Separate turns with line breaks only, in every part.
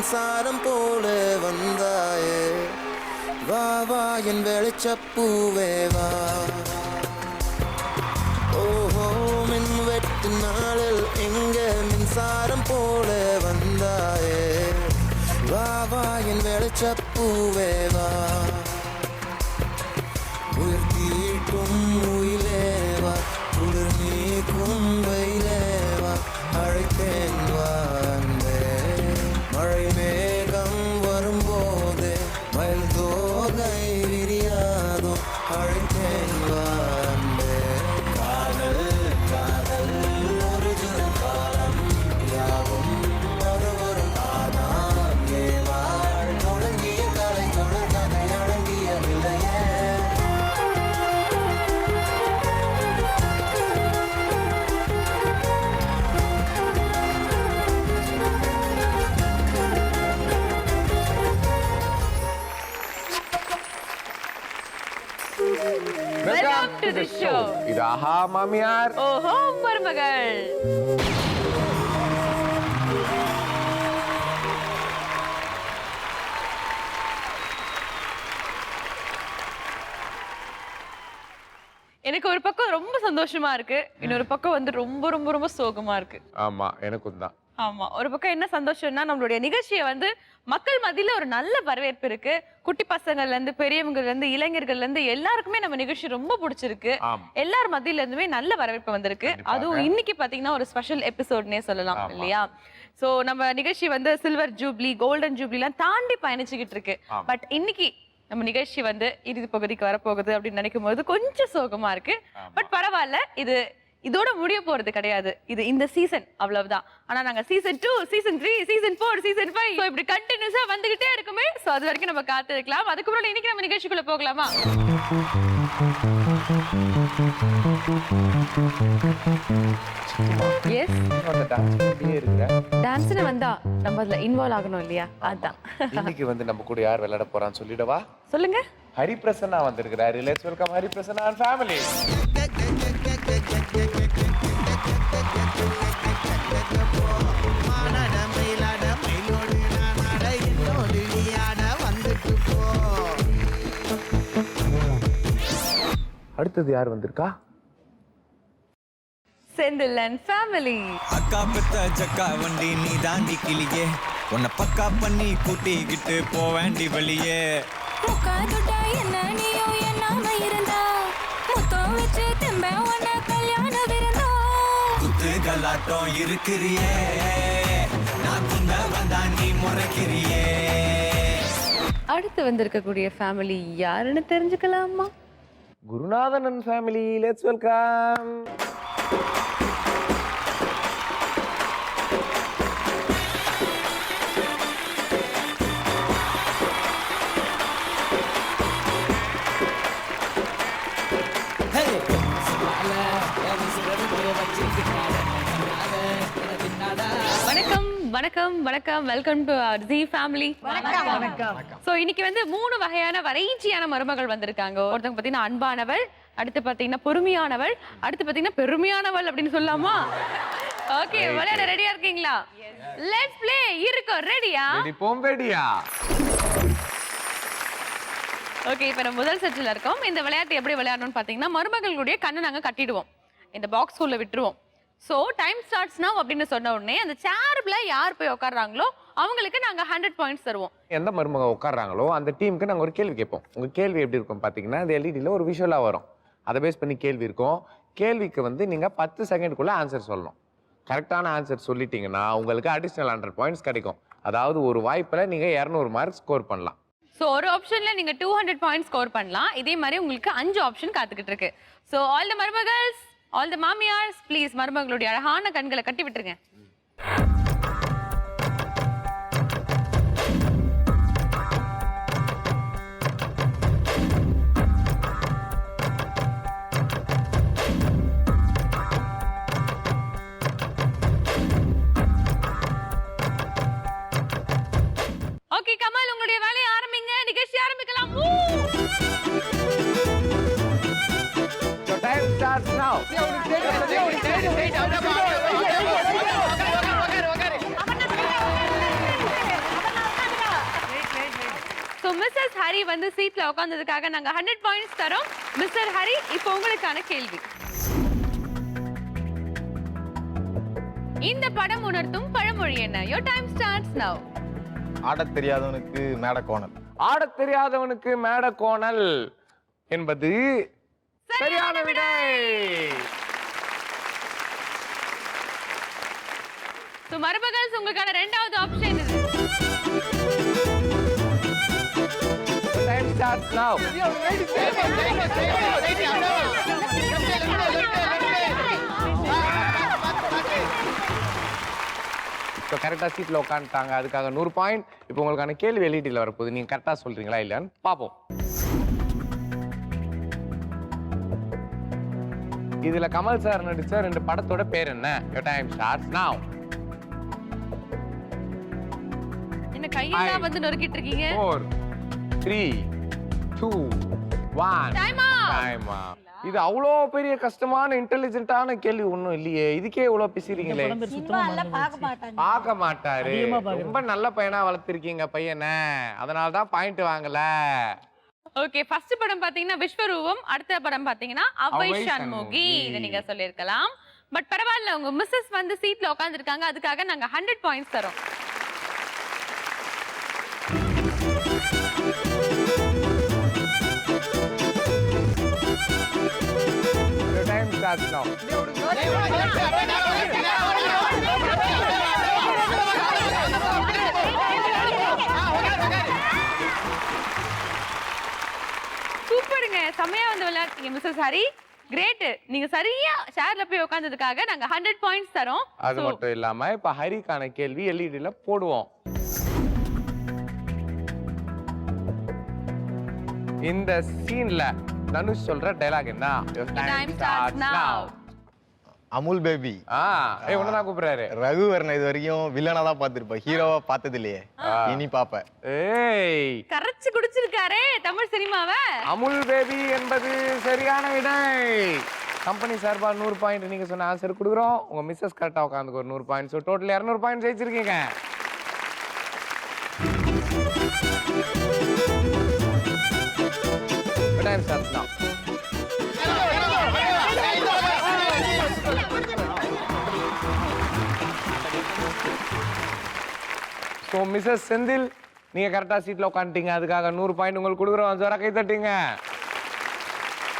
மின்சாரம் போல வந்தாயே வா வா என் வெளிச்சப்பூவே வா ஓஹோ மின் வெட்டு நாளில் எங்க மின்சாரம் போல வந்தாயே வா வா என் வெளிச்சப்பூவே வா உயிர் தீட்டும் உயிலேவா குளிர் நீக்கும் வெயிலேவா அழைத்தேன் வாண்டே மழை மேகம் வரும்போது மயில் தோகை விரியாதோ அழைத்தேன் வாண்டே காதல் காதல் ஒரு தினம் காலம் யாவும் மறுவரும் ஆனாம் ஏவாள் தொடங்கிய கலை தொடர் கதை அடங்கிய நிலையே
Welcome to the show.
இது ஆஹா மாமியார்.
ஓஹோ மருமகள். எனக்கு ஒரு பக்கம் ரொம்ப சந்தோஷமா இருக்கு, இன்னொரு பக்கம் வந்து ரொம்ப ரொம்ப ரொம்ப சோகமா இருக்கு.
ஆமா எனக்கும் தான்.
ஆமா, ஒரு பக்கம் என்ன சந்தோஷம்னா நம்மளுடைய நிகழ்ச்சியை வந்து மக்கள் மத்தியில ஒரு நல்ல வரவேற்பு இருக்கு. குட்டி பசங்கள்ல இருந்து பெரியவங்கல இருந்து இளைஞர்கள்ல இருந்து எல்லாருக்குமே நம்ம நிகழ்ச்சி ரொம்ப பிடிச்சிருக்கு. எல்லார் மத்தியில இருந்துமே நல்ல வரவேற்பு வந்திருக்கு. அதுவும் இன்னைக்கு பாத்தீங்கன்னா ஒரு ஸ்பெஷல் எபிசோட்னே சொல்லலாம் இல்லையா? சோ நம்ம நிகழ்ச்சி வந்து சில்வர் ஜூப்ளி, கோல்டன் ஜூப்ளி எல்லாம் தாண்டி பயணிச்சுக்கிட்டு இருக்கு. பட் இன்னைக்கு நம்ம நிகழ்ச்சி வந்து இறுதி பகுதிக்கு வரப்போகுது அப்படின்னு நினைக்கும் போது கொஞ்சம் சோகமா இருக்கு. பட் பரவாயில்ல, இதோட முடிய போறது கிடையாது. இது இந்த சீசன் அவ்வளவுதான். ஆனா நாங்க season 2, season 3, season 4, season 5 so இப்படி கண்டினியூஸா வந்துகிட்டே இருக்குமே. சோ அது வரைக்கும் நம்ம காத்து இருக்கலாம். அதுக்கு முன்னாடி இன்னைக்கு நம்ம நிகழ்ச்சிக்குள்ள போகலாமா? எஸ்,
அந்த டான்ஸ்லயே இருக்கற.
டான்ஸ்னு வந்தா நம்ம அதுல இன்வால்வ் ஆகணும் இல்லையா? அதான்.
இன்னைக்கு வந்து நம்ம கூட யார் விளையாட போறான்னு சொல்லிடவா?
சொல்லுங்க.
ஹரிபிரசன்னா வந்திருக்காரு. Let's welcome Hariprasanna and family. அடுத்தது யார் வந்திருக்கா?
Senthil and family.
அக்கா பெத்த ஜக்கா வண்டி நீ தாண்டி கிளியே, உன்னை பக்கா பண்ணி கூட்டிக்கிட்டு போவேண்டி வெளியே.
முக்கா தொட்டா என்ன நீயோ என்னாம இருந்தா, முத்தம் வச்சு திரும்ப உன்னை கல்யாண விருந்தா.
குத்து கலாட்டம் இருக்கிறியே, நான் குந்த வந்தா நீ முறைக்கிறியே.
அடுத்து வந்திருக்கக்கூடிய ஃபேமிலி யாருன்னு தெரிஞ்சுக்கலாமா?
குருநாதன் அண்ட் ஃபேமிலி. Let's welcome.
வணக்கம் வணக்கம் வணக்கம். Welcome to G family. வணக்கம். சோ இன்னைக்கு வந்து 3 வகையான வெரைட்டியான மருமகள் வந்திருக்காங்க. ஒருத்தங்க பாத்தீங்கன்னா அன்பானவள், அடுத்து பாத்தீங்கன்னா பொறுமையானவள், அடுத்து பாத்தீங்கன்னா பெருமையானவள் அப்படின்னு சொல்லலாமா? ஓகே, விளையாட ரெடியா இருக்கீங்களா? Let's play. இருக்கோம் ரெடியா?
ரெடியா?
ஓகே, இப்போ நம்ம முதல் செட்ல இருக்கோம். இந்த விளையாட்டு எப்படி விளையாடணும்னு பாத்தீங்கன்னா மருமகளுடைய கண்ணை நாங்க கட்டிடுவோம், இந்த பாக்ஸ் உள்ள விட்டுருவோம். ஸோ டைம் ஸ்டார்ட்ஸ் நவ் அப்படின்னு சொன்ன உடனே அந்த சேர்ல யார் போய் உட்காடுறாங்களோ அவங்களுக்கு நாங்க 100 பாயிண்ட்ஸ் தருவோம்.
எந்த மருமக உட்காடுறாங்களோ அந்த டீமுக்கு நாங்கள் ஒரு கேள்வி கேட்போம். உங்க கேள்வி எப்படி இருக்கும் பார்த்தீங்கன்னா, அந்த எல்இடியில் ஒரு விஷுவலாக வரும். அதை பேஸ் பண்ணி கேள்வி இருக்கும். கேள்விக்கு வந்து நீங்கள் 10 செகண்டுக்குள்ளே ஆன்சர் சொல்லணும். கரெக்டான ஆன்சர் சொல்லிட்டீங்கன்னா உங்களுக்கு அடிஷ்னல் 100 பாயிண்ட்ஸ் கிடைக்கும். அதாவது ஒரு வாய்ப்பில் நீங்கள் 200 மார்க் ஸ்கோர் பண்ணலாம்.
ஸோ ஒரு ஆப்ஷன்ல நீங்க 200 பாயிண்ட்ஸ் ஸ்கோர் பண்ணலாம். இதே மாதிரி உங்களுக்கு 5 ஆப்ஷன் காத்துக்கிட்டு இருக்கு. ஸோ ஆல் தி மருமகள்ஸ், ஆல் தி மாமியார்ஸ், ப்ளீஸ் மருமகளுடைய அழகான கண்களை கட்டி விட்டுருங்க. ஓகே கமல், உங்களுடைய வேலையை ஆரம்பிங்க. நிகழ்ச்சி ஆரம்பிக்கலாம்.
So time starts now.
Mrs Hari வந்து சீட்ல உட்கார்ந்ததுக்காக நாங்க 100 பாயிண்ட்ஸ் தரோம். மிஸ்டர் ஹரி, இப்போ உங்களுக்கான கேள்வி. இந்த படம் உணர்த்தும் பழமொழி என்ன? Your time starts now.
ஆடத் தெரியாதவனுக்கு மேடக்கோணல்.
ஆடத் தெரியாதவனுக்கு மேடக்கோணல் என்பது சரியான விடை.
மருமகள்ஸ் உங்களுக்கான இரண்டாவது ஆப்ஷன் இது.
Time starts now. இப்போ கரெக்டாக சீட்டில் உட்காந்துட்டாங்க, அதுக்காக 100 பாயிண்ட். இப்போ உங்களுக்கான கேள்வி எல்இடியில் வரப்போகுது. நீங்கள் கரெக்டாக சொல்கிறீங்களா இல்லையான்னு பார்ப்போம். இதுல கமல் சார் நடிச்ச 2 படத்தோட பேர் என்ன? Your time starts now.
என்ன கையெல்லாம் வந்து நொறுக்கிட்டு இருக்கீங்க?
4 3 2 1 டைம். இது அவ்வளோ பெரிய கஷ்டமான இன்டெலிஜென்ட்டான கேள்வி ஒன்றும் இல்லையே. இதுக்கே இவ்வளோ பேசுறீங்களே. பார்க்க மாட்டாரு. ரொம்ப நல்ல பையனா வளர்த்திருக்கீங்க பையனை, அதனால தான் பாயிண்ட் வாங்கல.
ஓகே, ஃபர்ஸ்ட் படம் பாத்தீங்கன்னா விஸ்வரூபம், அடுத்த படம் பாத்தீங்கன்னா அவ்வை சண்முகி. இத நீங்க சொல்லிருக்கலாம். பட் பரவாயில்ல, உங்க மிஸ்ஸஸ் வந்து சீட்ல உட்கார்ந்திருக்காங்க, அதுக்காக நாங்க 100 பாயிண்ட்ஸ் தரோம்.
Your time starts now.
சூப்பருங்க, செமையா வந்து விளையாடுறீங்க மிஸ்ஸஸ் ஹரி. கிரேட். நீங்க சரியா சேர்ல போய் உட்கார்ந்ததுக்காக நாங்க 100 பாயிண்ட்ஸ் தரோம்.
அது மட்டும் இல்லாம இப்ப ஹரிக்கான கேள்வி எல்இடில போடுவோம். இந்த சீன்ல தனுஷ் சொல்ற டயலாக் என்ன? Your
time starts now.
Amul baby.
ஏய் உன்னதான் கூப்பிடுறாரு.
ரகுவரன் இது வரைக்கும் வில்லனா தான் பார்த்திருப்ப, ஹீரோவா பார்த்தது இல்லையே. இனி பாப்ப.
ஏய்
கரைச்சு குடிச்சிருக்காரே தமிழ் சினிமாவை.
அமுல் பேபி என்பது சரியான விடை. கம்பெனி சார்பா 100 பாயிண்ட் நீங்க சொன்ன ஆன்சர் கொடுக்குறோம். உங்க மிஸ்ஸஸ் கரெக்டா உட்காந்துக்கு ஒரு 100 பாயிண்ட். ஸோ டோட்டல் 200 பாயிண்ட் ஜெயிச்சிருக்கீங்க. Time starts now. So Mrs Senthil, நீங்க கரெக்டா சீட்ல உட்காந்துட்டீங்க, அதுக்காக 100 பாயிண்ட் உங்களுக்கு கொடுக்குறோம். ஜோரா கை தட்டிங்க.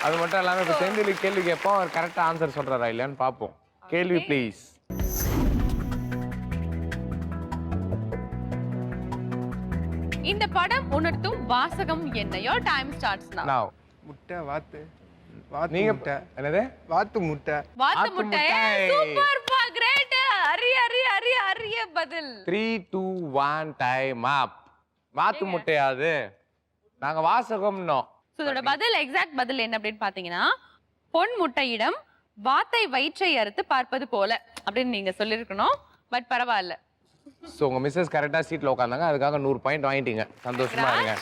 அது மட்டும் இல்லாம இப்போ செந்திலுக்கு கேள்வி கேட்போம், அவர் கரெக்டா ஆன்சர் சொல்றாரா இல்லையான்னு பார்ப்போம். கேள்வி ப்ளீஸ்.
இந்த படம் உணர்த்தும் வாசகம் என்ன? Your time starts now.
முட்டை வாத்து
நீங்க
முட்டை.
என்னது?
வாத்து முட்டை.
வாத்து
வாத்து
முட்டை.
முட்டை.
சூப்பர் பா, கிரேட். அரிய பதில்.
3 2 1 டைம் அப். வாத்து முட்டையாது, நாங்க வாசகம்னோம்.
சோ இதோட பதில், எக்ஸாக்ட் பதில் என்ன அப்படின்னு பாத்தீங்கன்னா, பொன் முட்டையிடம் வாத்தை வயிற்றை அறுத்து பார்ப்பது போல அப்படின்னு நீங்க சொல்லிருக்கணும். பட் பரவாயில்ல.
ஸோ உங்க மிஸ்ஸஸ் கரெக்டா சீட்ல உட்காந்தாங்க, அதுக்காக 100 பாயிண்ட் வாங்கிட்டீங்க. சந்தோஷமா இருங்க.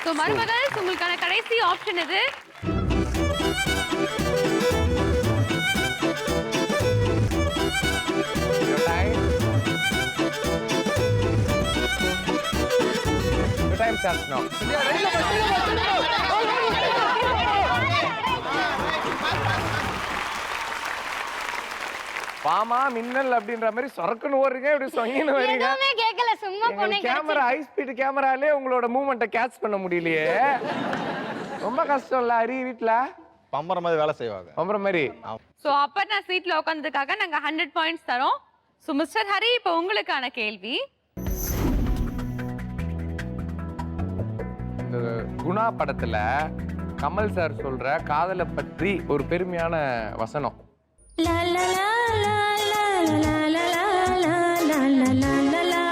சோ மருமகள், உங்களுக்கான கடைசி ஆப்ஷன் இது.
Your time starts now. Bama மின்னல் அப்படின்ற மாதிரி சொரக்குன்னு ஓடுறீங்க, இப்படி சொங்கின்னு வரீங்க.
எதுவுமே கேட்கல, சும்மா போனேன்.
கேமரா ஹை ஸ்பீட் கேமராலே உங்களோட மூவ்மெண்ட்டை கேட்ச் பண்ண முடியலையே. ரொம்ப கஷ்டம் இல்ல ஹரி? வீட்டுல
பம்பரம் மாதிரி வேலை செய்வாங்க.
பம்பரம் மாதிரி.
சோ அப்ப நான் சீட்ல உட்கார்ந்ததுக்காக நாங்க 100 பாயிண்ட்ஸ் தரோம். சோ மிஸ்டர் ஹரி, இப்போ உங்களுக்கான கேள்வி.
இந்த குணா படத்துல கமல் சார் சொல்ற காதலை பற்றி ஒரு பெருமையான வசனம்.
லா லா லா லா லா லா லா லா லா லா லா லா லா.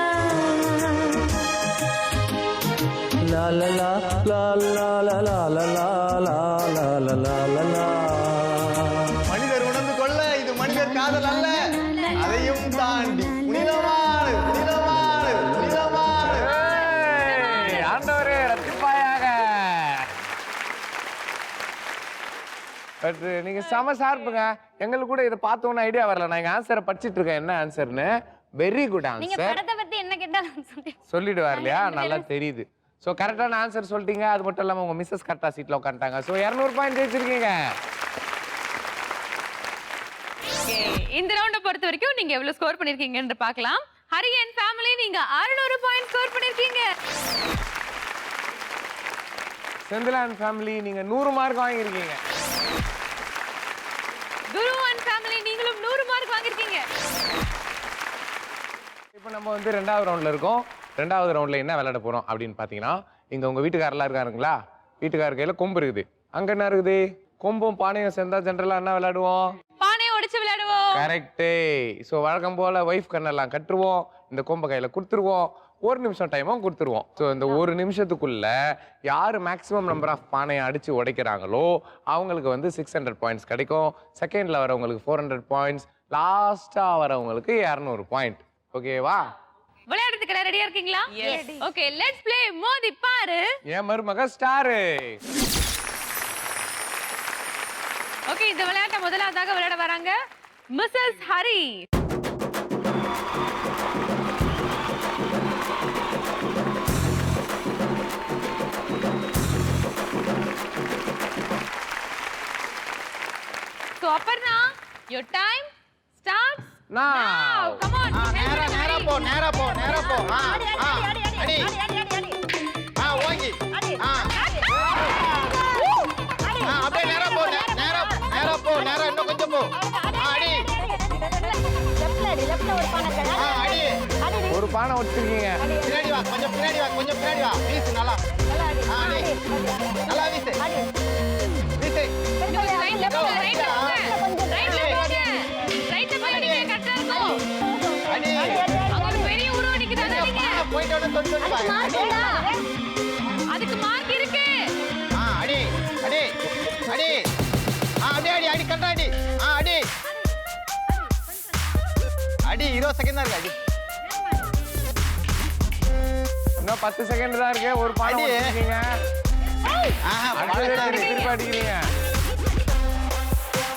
La la la la la la la la la la la la la la.
மனிதர் உணர்ந்து கொள்ள இது மனிதர் காதல் அல்ல, அதையும் தாண்டி புனிதமானது, புனிதமானது, புனிதமானது.
ஏய், ஆண்டவரே ரத்திப்பாயாக. பட் நீங்க செம சார்புங்க. எங்களுக்கு கூட இதை பார்த்தோன்னு ஐடியா வரல. நான் எங்க ஆன்சரை படிச்சிட்டு இருக்கேன், என்ன ஆன்சர்னு. வெரி குட்
நீங்க
ஆன்சர்.
படத்தை பத்தி என்ன கேட்டாலும்
சொல்லிடுவார் இல்லையா? நல்லா தெரியுது. ஸோ கரெக்டான ஆன்சர் சொல்லிட்டீங்க. அது மட்டும் இல்லாமல் உங்கள் மிஸ்ஸஸ் கரெக்டாக சீட்டில் உட்காந்துட்டாங்க. So 200 point ஜெயிச்சிருக்கீங்க.
இந்த ரவுண்டை பொறுத்த வரைக்கும் நீங்க எவ்வளவு ஸ்கோர் பண்ணிருக்கீங்கன்னு பார்க்கலாம். ஹரி அண்ட் ஃபேமிலி நீங்க 600 பாயிண்ட் ஸ்கோர் பண்ணிருக்கீங்க.
செந்தில் அண்ட் ஃபேமிலி நீங்க 100 மார்க் வாங்கியிருக்கீங்க.
குரு அண்ட் ஃபேமிலி நீங்களும் 100 மார்க் வாங்கிருக்கீங்க.
இப்போ நம்ம வந்து 2வது ரவுண்ட்ல இருக்கோம். 2வது ரவுண்ட்ல என்ன விளையாட போறோம் அப்படின்னு பாத்தீங்கன்னா, இங்க உங்க வீட்டுக்காரெல்லாம் இருக்காருங்களா, வீட்டுக்கார கையில கொம்பு இருக்குது. அங்க என்ன இருக்குது? கொம்பும் பானையும் சேர்ந்தா ஜென்ரலா என்ன விளையாடுவோம்?
பானையை உடைச்சு விளையாடுவோம்.
கரெக்டே. ஸோ வழக்கம் போல ஒய்ஃப் கண்ணெல்லாம் கட்டுருவோம், இந்த கொம்பை கையில கொடுத்துருவோம், 1 நிமிஷம் டைமும் கொடுத்துருவோம். ஸோ இந்த 1 நிமிஷத்துக்குள்ள யார் மேக்ஸிமம் நம்பர் ஆஃப் பானையை அடிச்சு உடைக்கிறாங்களோ அவங்களுக்கு வந்து 600 பாயிண்ட்ஸ் கிடைக்கும். செகண்ட்ல வரவங்களுக்கு 400 பாயிண்ட்ஸ், லாஸ்டா வரவங்களுக்கு 200 பாயிண்ட். ஓகேவா?
விளையாடுறதுக்கு ரெடியா இருக்கீங்களா? ஓகே, லெட்ஸ் ப்ளே மோதி பாரு.
என் மருமக ஸ்டார்.
ஓகே, இந்த விளையாட்டை முதலாவதாக விளையாட வராங்க Mrs Hari. So Aparna, your time starts now. Come on.
நேரா போ அடி ஓங்கி அப்படியே நேரா போ இன்னும் கொஞ்சம் போ அடி அடி
ஒரு பானை வச்சிருக்கீங்க.
பின்னாடி வா கொஞ்சம் பின்னாடி வா வீசு நல்லா அடி நல்லா வீசு
அதுக்கு மார்க் இருக்கு.
அடி அடி அடி அப்படியே அடி அடி கரெக்டா அடி அடி அடி 20 செகண்ட் தான் இருக்கு. அடி
இன்னும் 10 செகண்ட் தான் இருக்கு. ஒரு பானை வச்சிருக்கீங்க. திருப்பி அடிக்கிறீங்க.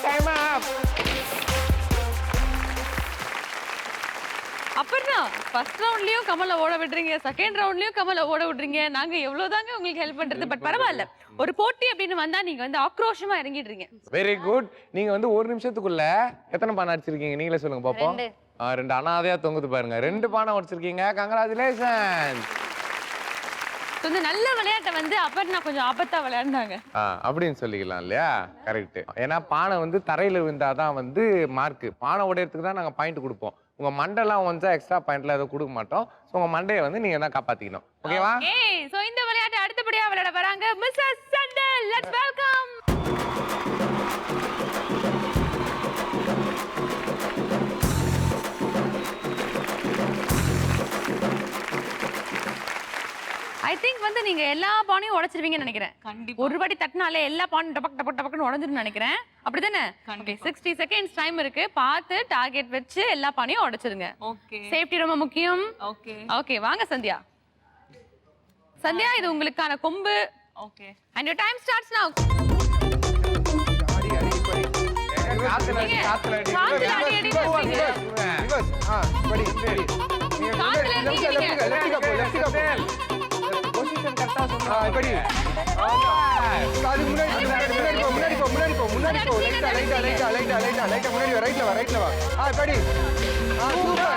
டைம் அப்.
அப்புறம்னா ஃபர்ஸ்ட் ரவுண்ட்லயும் கமலை ஓட விடுறீங்க, செகண்ட் ரவுண்ட்லயும் கமலை ஓட விடுறீங்க. நாங்க எவ்வளவுதாங்க உங்களுக்கு ஹெல்ப் பண்றது. பட் பரவாயில்ல, ஒரு போட்டி அப்படின்னு வந்தா நீங்க வந்து ஆக்ரோஷமா இறங்கிடுறீங்க.
Very good. நீங்க வந்து 1 நிமிஷத்துக்குள்ள எத்தனை பானை அடிச்சிருக்கீங்க நீங்களே சொல்லுங்க பாப்போம். 2 அனாதையா தொங்குது பாருங்க. 2 பானை உடைச்சிருக்கீங்க. கங்க்ராச்சுலேஷன்.
இந்த நல்ல விளையாட்டை வந்து அப்புறம் கொஞ்சம் ஆபத்தா விளையாண்டாங்க
அப்படின்னு சொல்லிக்கலாம் இல்லையா? கரெக்ட். ஏன்னா பானை வந்து தரையில விழுந்தாதான் வந்து மார்க். பானை உடையறதுக்கு தான் நாங்க பாயிண்ட் கொடுப்போம். உங்க மண்டெல்லாம் வந்து எக்ஸ்ட்ரா பாயிண்ட்ல எதுவும் கொடுக்க மாட்டோம். ஸோ உங்க மண்டையை வந்து நீங்க தான் காப்பாத்திக்கணும். ஓகேவா?
சோ இந்த விளையாட்டை அடுத்தபடியா விளையாட வராங்க Mrs Senthil. Let's welcome. I think வந்து நீங்க எல்லா பானையும் உடைச்சிருவீங்கன்னு நினைக்கிறேன். ஒரு வாட்டி தட்டினாலே எல்லா பானையும் டபக் டபக் டபக்னு உடைஞ்சிருன்னு நினைக்கிறேன். அப்படிதானே? ஓகே, 60 செகண்ட்ஸ் டைம் இருக்கு. பார்த்து டார்கெட் வச்சு எல்லா பானையும் உடைச்சிருங்க. ஓகே, சேஃப்டி ரொம்ப முக்கியம். ஓகே ஓகே, வாங்க சந்தியா. சந்தியா, இது உங்களுக்கான கொம்பு. Okay, and your time starts now.
காத்துல அடி.
காத்துல அடி அடி பண்ணுங்க.
படி
காத்துல அடிங்க.
பொசிஷன் கரெக்டா சொன்னா
படி. அது முன்னாடி போ லைட்டா முன்னாடி வா, ரைட்ல வா. படி. சூப்பர்.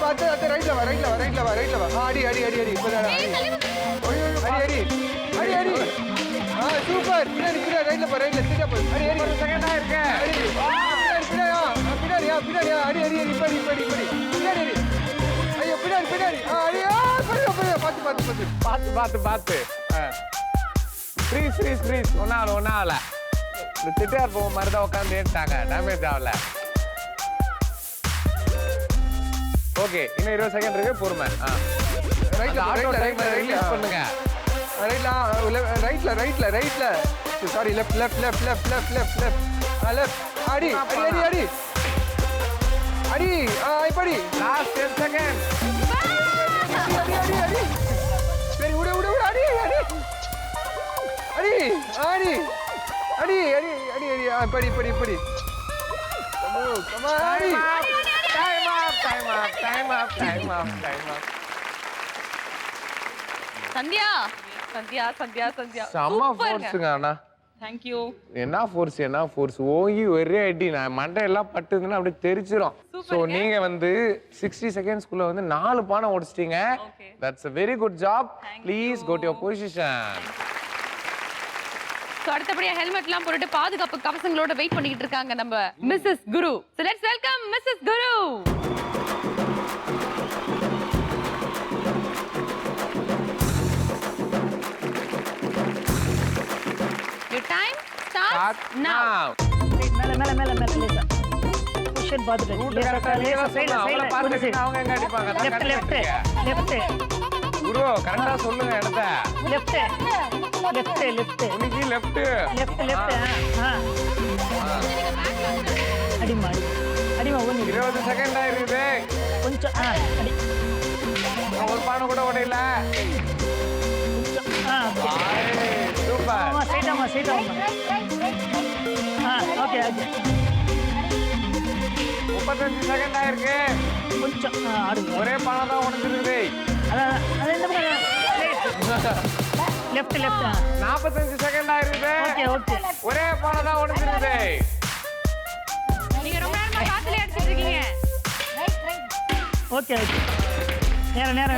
பாத்து ரைட்ல வா. அடி இப்பதான் அடி. சூப்பர். பின்னாடி ரைட்ல சீட்டா போ. அடி
1 செகண்ட் தான் இருக்கு.
பின்னாடி அடி படி. பின்னாடி ஐயோ பின்னாடி அடியா
பாத்து ஃப்ரீஸ் ஒன்னால இந்த திட்டார் போக மாதிரி தான் உட்காந்து ஏட்டாங்க. டேமேஜ் ஆகல. ஓகே, இன்னும் 20 செகண்ட் இருக்கு. பொறுமை. ரிலீஸ் பண்ணுங்க.
ரைட்ல சாரி லெஃப்ட் அடி படி.
Last 10 second.
சரி விடு அடி படி.
Time off.
சந்தியா சந்தியா சந்தியா சந்தியா
செம்ம ஃபோர்ஸுங்க அண்ணா.
Thank you.
என்ன ஃபோர்ஸ் ஓங்கி ஒரே அடி நான் மண்டையெல்லாம் பட்டுதுன்னா அப்படியே தெரிச்சிரும். ஸோ நீங்க வந்து 60 செகண்ட்ஸ்க்குள்ள வந்து 4 பானை உடைச்சிட்டீங்க. That's a very good job. Please go to your position.
So அடுத்தபடியா ஹெல்மெட்லாம் போட்டுட்டு பாதுகாப்பு கவசங்களோட வெயிட் பண்ணிட்டு இருக்காங்க நம்ம மிஸ்ஸஸ் குரு. So let's welcome Mrs. Guru. Your time starts now.
மேல லேசா பொசிஷன் பாத்துட்டு லேசா சைடுல
பாத்துட்டு அவங்க எங்க அடிப்பாங்க?
லெஃப்ட்
குரு கரெக்ட்டா சொல்லுங்க இடத்தை.
லெஃப்ட்
உனக்கு லெஃப்ட்
அடிமா ஒண்ணு
20 செகண்ட் ஆயிருக்குது.
கொஞ்சம் அடி
ஒரு பானை கூட உடையல. சூப்பர்.
சைடாமா ஓகே
35 செகண்ட் ஆயிருக்கு.
கொஞ்சம் ஆடுங்க.
ஒரே பானை தான் உடைஞ்சிருக்குது.
அதான் அது இந்த பக்கம் லெஃப்ட்
45 செகண்ட் ஆயிருக்குது.
ஓகே
ஒரே பானை தான் உடைஞ்சிருக்குது.
நீங்க ரொம்ப நேரமா காத்துல அடிச்சிட்டு இருக்கீங்க.
ஓகே நேரா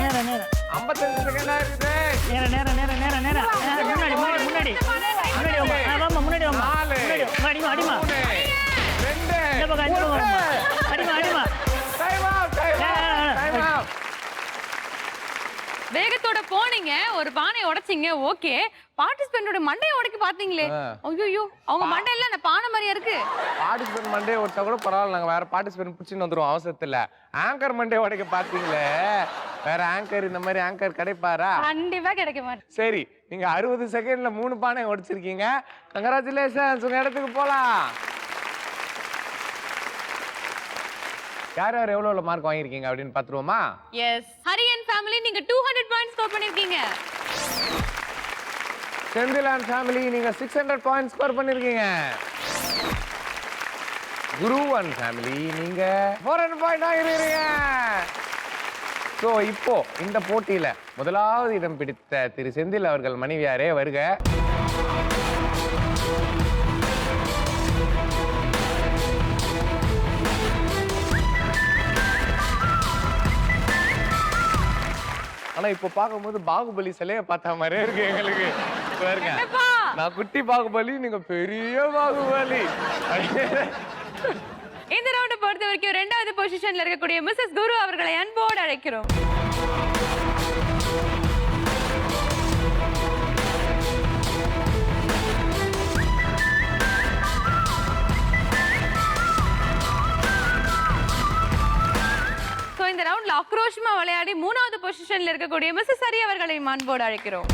55 செகண்ட் ஆயிருக்குது.
நேரா முன்னாடி வாமா அடிமா
2
அடிமா
டைம் அவுட்.
வேகத்தோட போனீங்க, ஒரு பானையை உடைச்சிங்க. ஓகே, பார்ட்டிசிபென்ட்டோட மண்டையை உடைக்க பாத்தீங்களே. ஐயோ, அவங்க மண்டையில அந்த பானை மாதிரியா இருக்கு.
பார்ட்டிசிபென்ட் மண்டையை உடைச்சா கூட பரவாயில்ல, நாங்க வேற பார்ட்டிசிபென்ட் பிடிச்சின்னு வந்துருவோம் அவசரத்துல. ஆங்கர் மண்டையை உடைக்க பாத்தீங்களே, வேற ஆங்கர் இந்த மாதிரி ஆங்கர் கிடைப்பாரா?
கண்டிப்பா கிடைக்க மாட்டேன்.
சரி, நீங்க 60 செகண்ட்ல 3 பானை உடைச்சிருக்கீங்க. கங்க்ராச்சுலேஷன்ஸ், உங்க இடத்துக்கு போலாம். யார் எவ்வளவு மார்க் வாங்கிருக்கீங்க அப்படின்னு பாத்துருவோமா?
எஸ், ஹரி அண்ட் ஃபேமிலி நீங்க 200 பாயிண்ட்ஸ் ஸ்கோர் பண்ணிருக்கீங்க.
செந்தில் அண்ட் ஃபேமிலி நீங்க 600 பாயிண்ட்ஸ் ஸ்கோர் பண்ணிருக்கீங்க. குரு அண்ட் ஃபேமிலி நீங்க 400 பாயிண்ட் வாங்கிருக்கீங்க. சோ இப்போ இந்த போட்டியில முதலாவது இடம் பிடித்த திரு செந்தில் அவர்கள் மனைவியாரே வருக. ஆனா இப்ப பாக்கும்போது பாகுபலி சிலைய பார்த்த மாதிரியே இருக்கு எங்களுக்கு. பாருங்க, நான் குட்டி பாகுபலி, நீங்க பெரிய பாகுபலி.
இந்த ரவுண்ட் பொறுத்த வரைக்கும் 2வது பொசிஷன்ல இருக்கக்கூடிய மிஸ்ஸஸ் குரு அவர்களை அன்போடு அழைக்கிறோம். இந்த ரவுண்ட்ல ஆக்ரோஷமா விளையாடி 3வது பொசிஷன்ல இருக்கக்கூடிய மிஸ்ஸஸ் ஹரி அவர்களை அன்போடு அழைக்கிறோம்.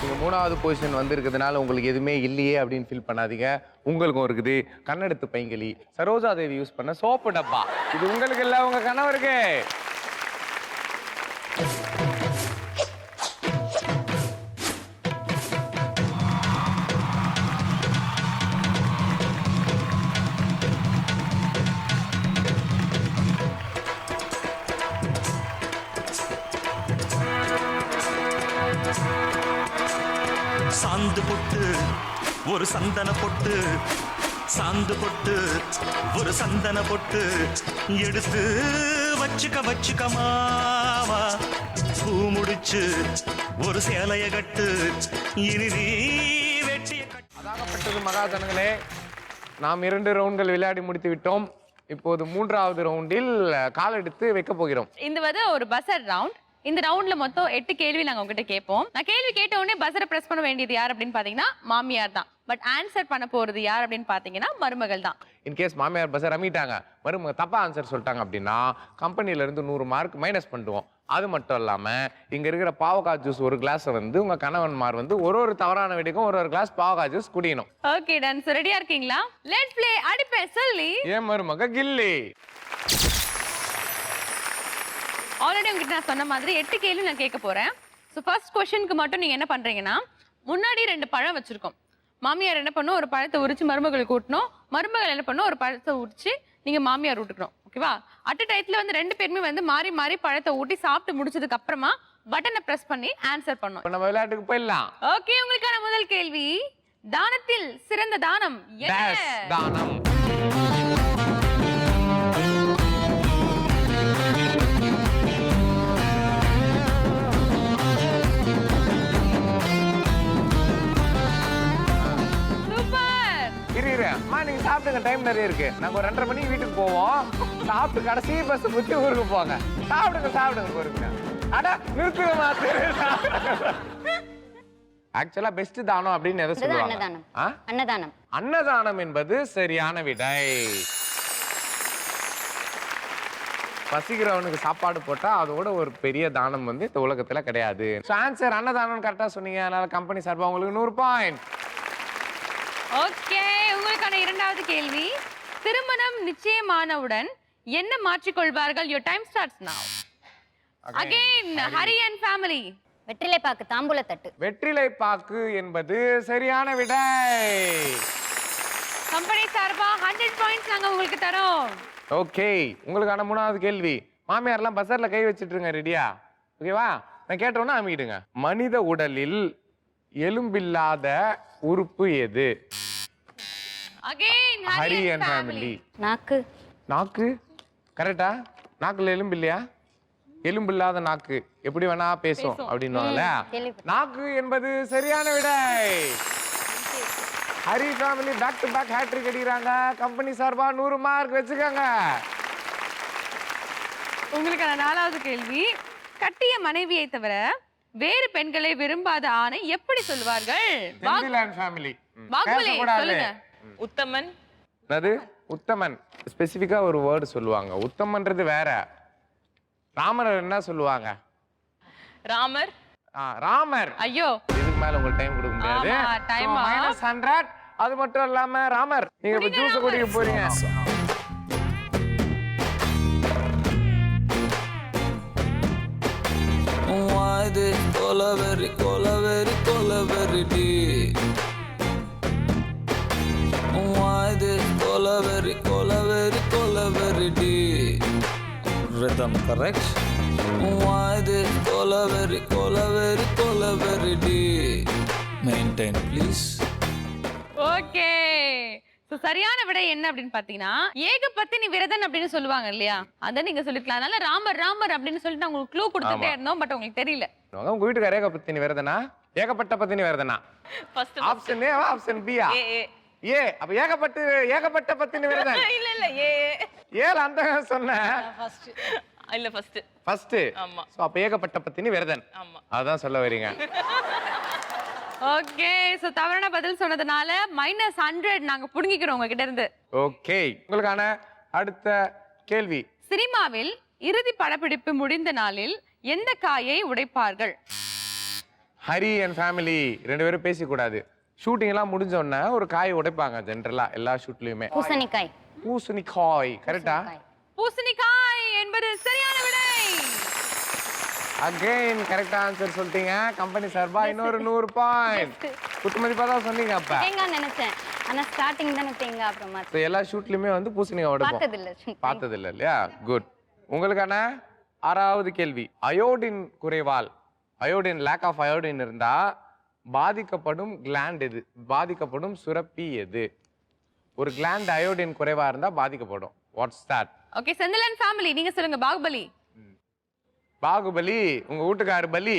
நீங்க 3வது பொசிஷன் வந்திருக்கிறதுனால உங்களுக்கு எதுவுமே இல்லையே அப்படின்னு ஃபீல் பண்ணாதீங்க. உங்களுக்கும் இருக்குது கண்ணெடுத்து பைங்கலி, சரோஜா தேவி யூஸ் பண்ண சோப்பு டப்பா. இது உங்களுக்கு இல்ல, உங்க கணவருக்கு.
சாந்து பொட்டு ஒரு சந்தன பொட்டு, சாந்து பொட்டு ஒரு சந்தன பொட்டு, எடுத்து வச்சுக்க மாவா, பூ முடிச்சு ஒரு சேலைய கட்டு, இனி நீ வெட்டிய கட்டு.
அதாகப்பட்டது மகாஜனங்களே, நாம் 2 ரவுண்ட்கள் விளையாடி முடித்து விட்டோம். இப்போது 3வது ரவுண்டில் கால் எடுத்து வைக்க போகிறோம்.
இந்த வந்து ஒரு பஸர் ரவுண்ட். இந்த ரவுண்ட்ல மொத்தம் 8 கேள்வி நாங்க உங்ககிட்ட கேட்போம். நான் கேள்வி கேட்ட உடனே பஸரை பிரஸ் பண்ண வேண்டியது யார் அப்படின்னு பாத்தீங்கன்னா மாமியார் தான். பட் ஆன்சர் பண்ண போறது யார் அப்படின்னு பாத்தீங்கன்னா மருமகள் தான்.
இன்கேஸ் மாமியார் பஸர் அமிட்டாங்க, மருமக தப்பா ஆன்சர் சொல்லிட்டாங்க அப்படின்னா கம்பெனில இருந்து 100 மார்க் மைனஸ் பண்ணுவோம். அது மட்டும் இல்லாம இங்க இருக்கிற பாவக்காய் ஜூஸ் ஒரு கிளாஸ் வந்து உங்க கணவன்மார் வந்து ஒரு தவறான வெடிக்கும் ஒரு கிளாஸ் பாவக்காய் ஜூஸ் குடிக்கணும்.
Okay done. சோ ரெடியா இருக்கீங்களா? லெட்ஸ் ப்ளே அடிப்பே சொல்லி
ஏன் மருமக கில்லி.
ஆல்ரெடி உங்ககிட்ட நான் சொன்ன மாதிரி 8 கேள்வி நான் கேட்க போறேன். ஸோ ஃபர்ஸ்ட் கொஸ்டினுக்கு மட்டும் நீங்க என்ன பண்றீங்கன்னா, முன்னாடி 2 பழம் வச்சிருக்கோம். மாமியார் என்ன பண்ணும், ஒரு பழத்தை உரிச்சு மருமகளுக்கு ஊட்டணும். மருமகள் என்ன பண்ணும், ஒரு பழத்தை உரிச்சு நீங்க மாமியார் ஊட்டுக்கணும். ஓகேவா? அட் டயத்துல வந்து 2 பேருமே வந்து மாறி மாறி பழத்தை ஊட்டி சாப்பிட்டு முடிச்சதுக்கு அப்புறமா பட்டனை பிரஸ் பண்ணி ஆன்சர் பண்ணும்.
இப்ப நம்ம விளையாட்டுக்கு போயிடலாம்.
ஓகே, உங்களுக்கான முதல் கேள்வி, தானத்தில் சிறந்த தானம் என்ன?
தானம். அம்மா நீங்க சாப்பிடுங்க, டைம் நிறைய இருக்கு. நாங்க ஒரு 2:30 மணிக்கு வீட்டுக்கு போவோம். சாப்பிட்டு கடைசி பஸ் புத்தி ஊருக்கு போங்க. சாப்பிடுங்க பொறுங்க. அட நிறுத்துங்கம்மா. ஆக்சுவலா பெஸ்ட் தானம் அப்படின்னு எதை சொல்லுவாங்க?
அன்னதானம்.
அன்னதானம் என்பது சரியான விடை. பசிக்கிறவனுக்கு சாப்பாடு போட்டா அதோட ஒரு பெரிய தானம் வந்து இந்த உலகத்துல கிடையாது. ஆன்சர் அன்னதானம் கரெக்டா சொன்னீங்க. அதனால கம்பெனி சார்பா உங்களுக்கு 100 பாயிண்ட்.
ஓகே, உங்களுக்கான இரண்டாவது கேள்வி, திருமணம் நிச்சயமானவுடன் என்ன மாற்றிக்கொள்வார்கள்? Your time starts now. Again, Hari and family.
வெற்றிலை பாக்கு, தாம்பூல தட்டு.
வெற்றிலை பாக்கு என்பது சரியான விடை.
கம்பெனி சார்பா 100 பாயிண்ட்ஸ் நாங்க உங்களுக்கு தரோம்.
ஓகே, உங்களுக்கான மூணாவது கேள்வி, மாமியார்லாம் பஸ்ஸர்ல கை வச்சிட்டுருங்க, ரெடியா? ஓகேவா? நான் கேட்டோன்னா அமைக்கிடுங்க. மனித உடலில் எலும்பில்லாத உறுப்பு எது?
Again,
Hari and family.
நாக்கு.
நாக்கு கரெக்டா? நாக்குல எலும்பு இல்லையா? எலும்பு இல்லாத நாக்கு எப்படி வேணா பேசும் அப்படின்னுவாங்கல்ல, நாக்கு என்பது சரியான விடை. Hari family back to back hattrick அடிக்கிறாங்க. கம்பெனி சார்பா 100 மார்க் வச்சுக்கோங்க.
உங்களுக்கான நாலாவது கேள்வி, கட்டிய மனைவியை தவிர வேறு பெண்களை விரும்பாத ஆணை எப்படி சொல்வார்கள்?
ஃபேமிலி
பாகுபலி சொல்லுங்க.
உத்தமன்.
அது உத்தமன். ஸ்பெசிஃபிக்கா ஒரு வேர்டு சொல்லுவாங்க. உத்தமன்றது வேற. ராமர் என்ன சொல்லுவாங்க?
ராமர்.
ராமர்.
ஐயோ,
இதுக்கு மேல உங்களுக்கு டைம் கொடுக்க முடியாது. -100. அது மட்டும் இல்லாம ராமர், நீங்க இப்ப ஜூஸ் குடிக்க போறீங்க.
Why this colaveri tea? Why this colaveri tea? Rhythm correct? Why this colaveri tea? Maintain please.
Okay, so சரியான விடை என்ன அப்படின்னு பாத்தீங்கன்னா, ஏகபத்தினி விரதன் அப்படின்னு சொல்லுவாங்க இல்லையா, அத நீங்க சொல்லிக்கலாம். அதனால ராமர் ராமர் அப்படின்னு சொல்லிட்டு நான் உங்களுக்கு க்ளூ கொடுத்துட்டே இருந்தோம், பட் உங்களுக்கு தெரியல.
உங்க வீட்டுக்கு ஏகபத்தினி விரதனா, ஏகப்பட்ட பத்தினி விரதனா?
First
option A option B ஆ? ஏ. அப்ப ஏகப்பட்ட பத்தினி விரதன்.
இல்ல ஏ.
ஏல அந்த சொன்ன
ஃபர்ஸ்ட் இல்ல ஃபர்ஸ்ட். ஆமா.
சோ அப்ப ஏகப்பட்ட பத்தினி விரதன்.
ஆமா.
அதான் சொல்ல வரீங்க.
ஓகே, சோ தவறான பதில் சொன்னதுனால -100 நாங்க புடுங்கிக்கிறோம் உங்ககிட்ட இருந்து.
ஓகே, உங்களுக்கான அடுத்த கேள்வி,
சினிமாவில் இறுதி படப்பிடிப்பு முடிந்த நாளில் எந்த காயை உடைப்பார்கள்?
ஹரி அண்ட் ஃபேமிலி 2 பேரும் பேசக்கூடாது. ஷூட்டிங் எல்லாம் முடிஞ்ச உடனே ஒரு காய் உடைப்பாங்க ஜெனரலா எல்லா ஷூட்லயுமே.
பூசணிக்காய்.
பூசணிக்காய் கரெக்டா?
பூசணிக்காய் என்பது சரியான விடை.
அகைன் கரெக்டா ஆன்சர் சொல்லிட்டீங்க. கம்பெனி சார்பா இன்னொரு 100 பாயிண்ட். குத்துமதிப்பா தான் சொன்னீங்க. அப்ப
தேங்காய் நினைச்சேன், ஆனா ஸ்டார்டிங் தான தேங்காய், அப்புறமா
எல்லா ஷூட்லயுமே வந்து பூசணிக்காய் உடைப்போம். பார்த்ததில்ல இல்லையா? குட். உங்களுக்கான 6வது கேள்வி, அயோடின் குறைவால், அயோடின் லேக் ஆஃப் அயோடின் இருந்தா பாதிக்கப்படும் கிளாண்ட் எது? பாதிக்கப்படும் சுரப்பி எது? ஒரு கிளாண்ட் அயோடின் குறைவா இருந்தா பாதிக்கப்படும். What's that?
Okay, Senthilan family நீங்க சொல்லுங்க. பாகுபலி.
பாகுபலி உங்க வீட்டுக்காரு பலி.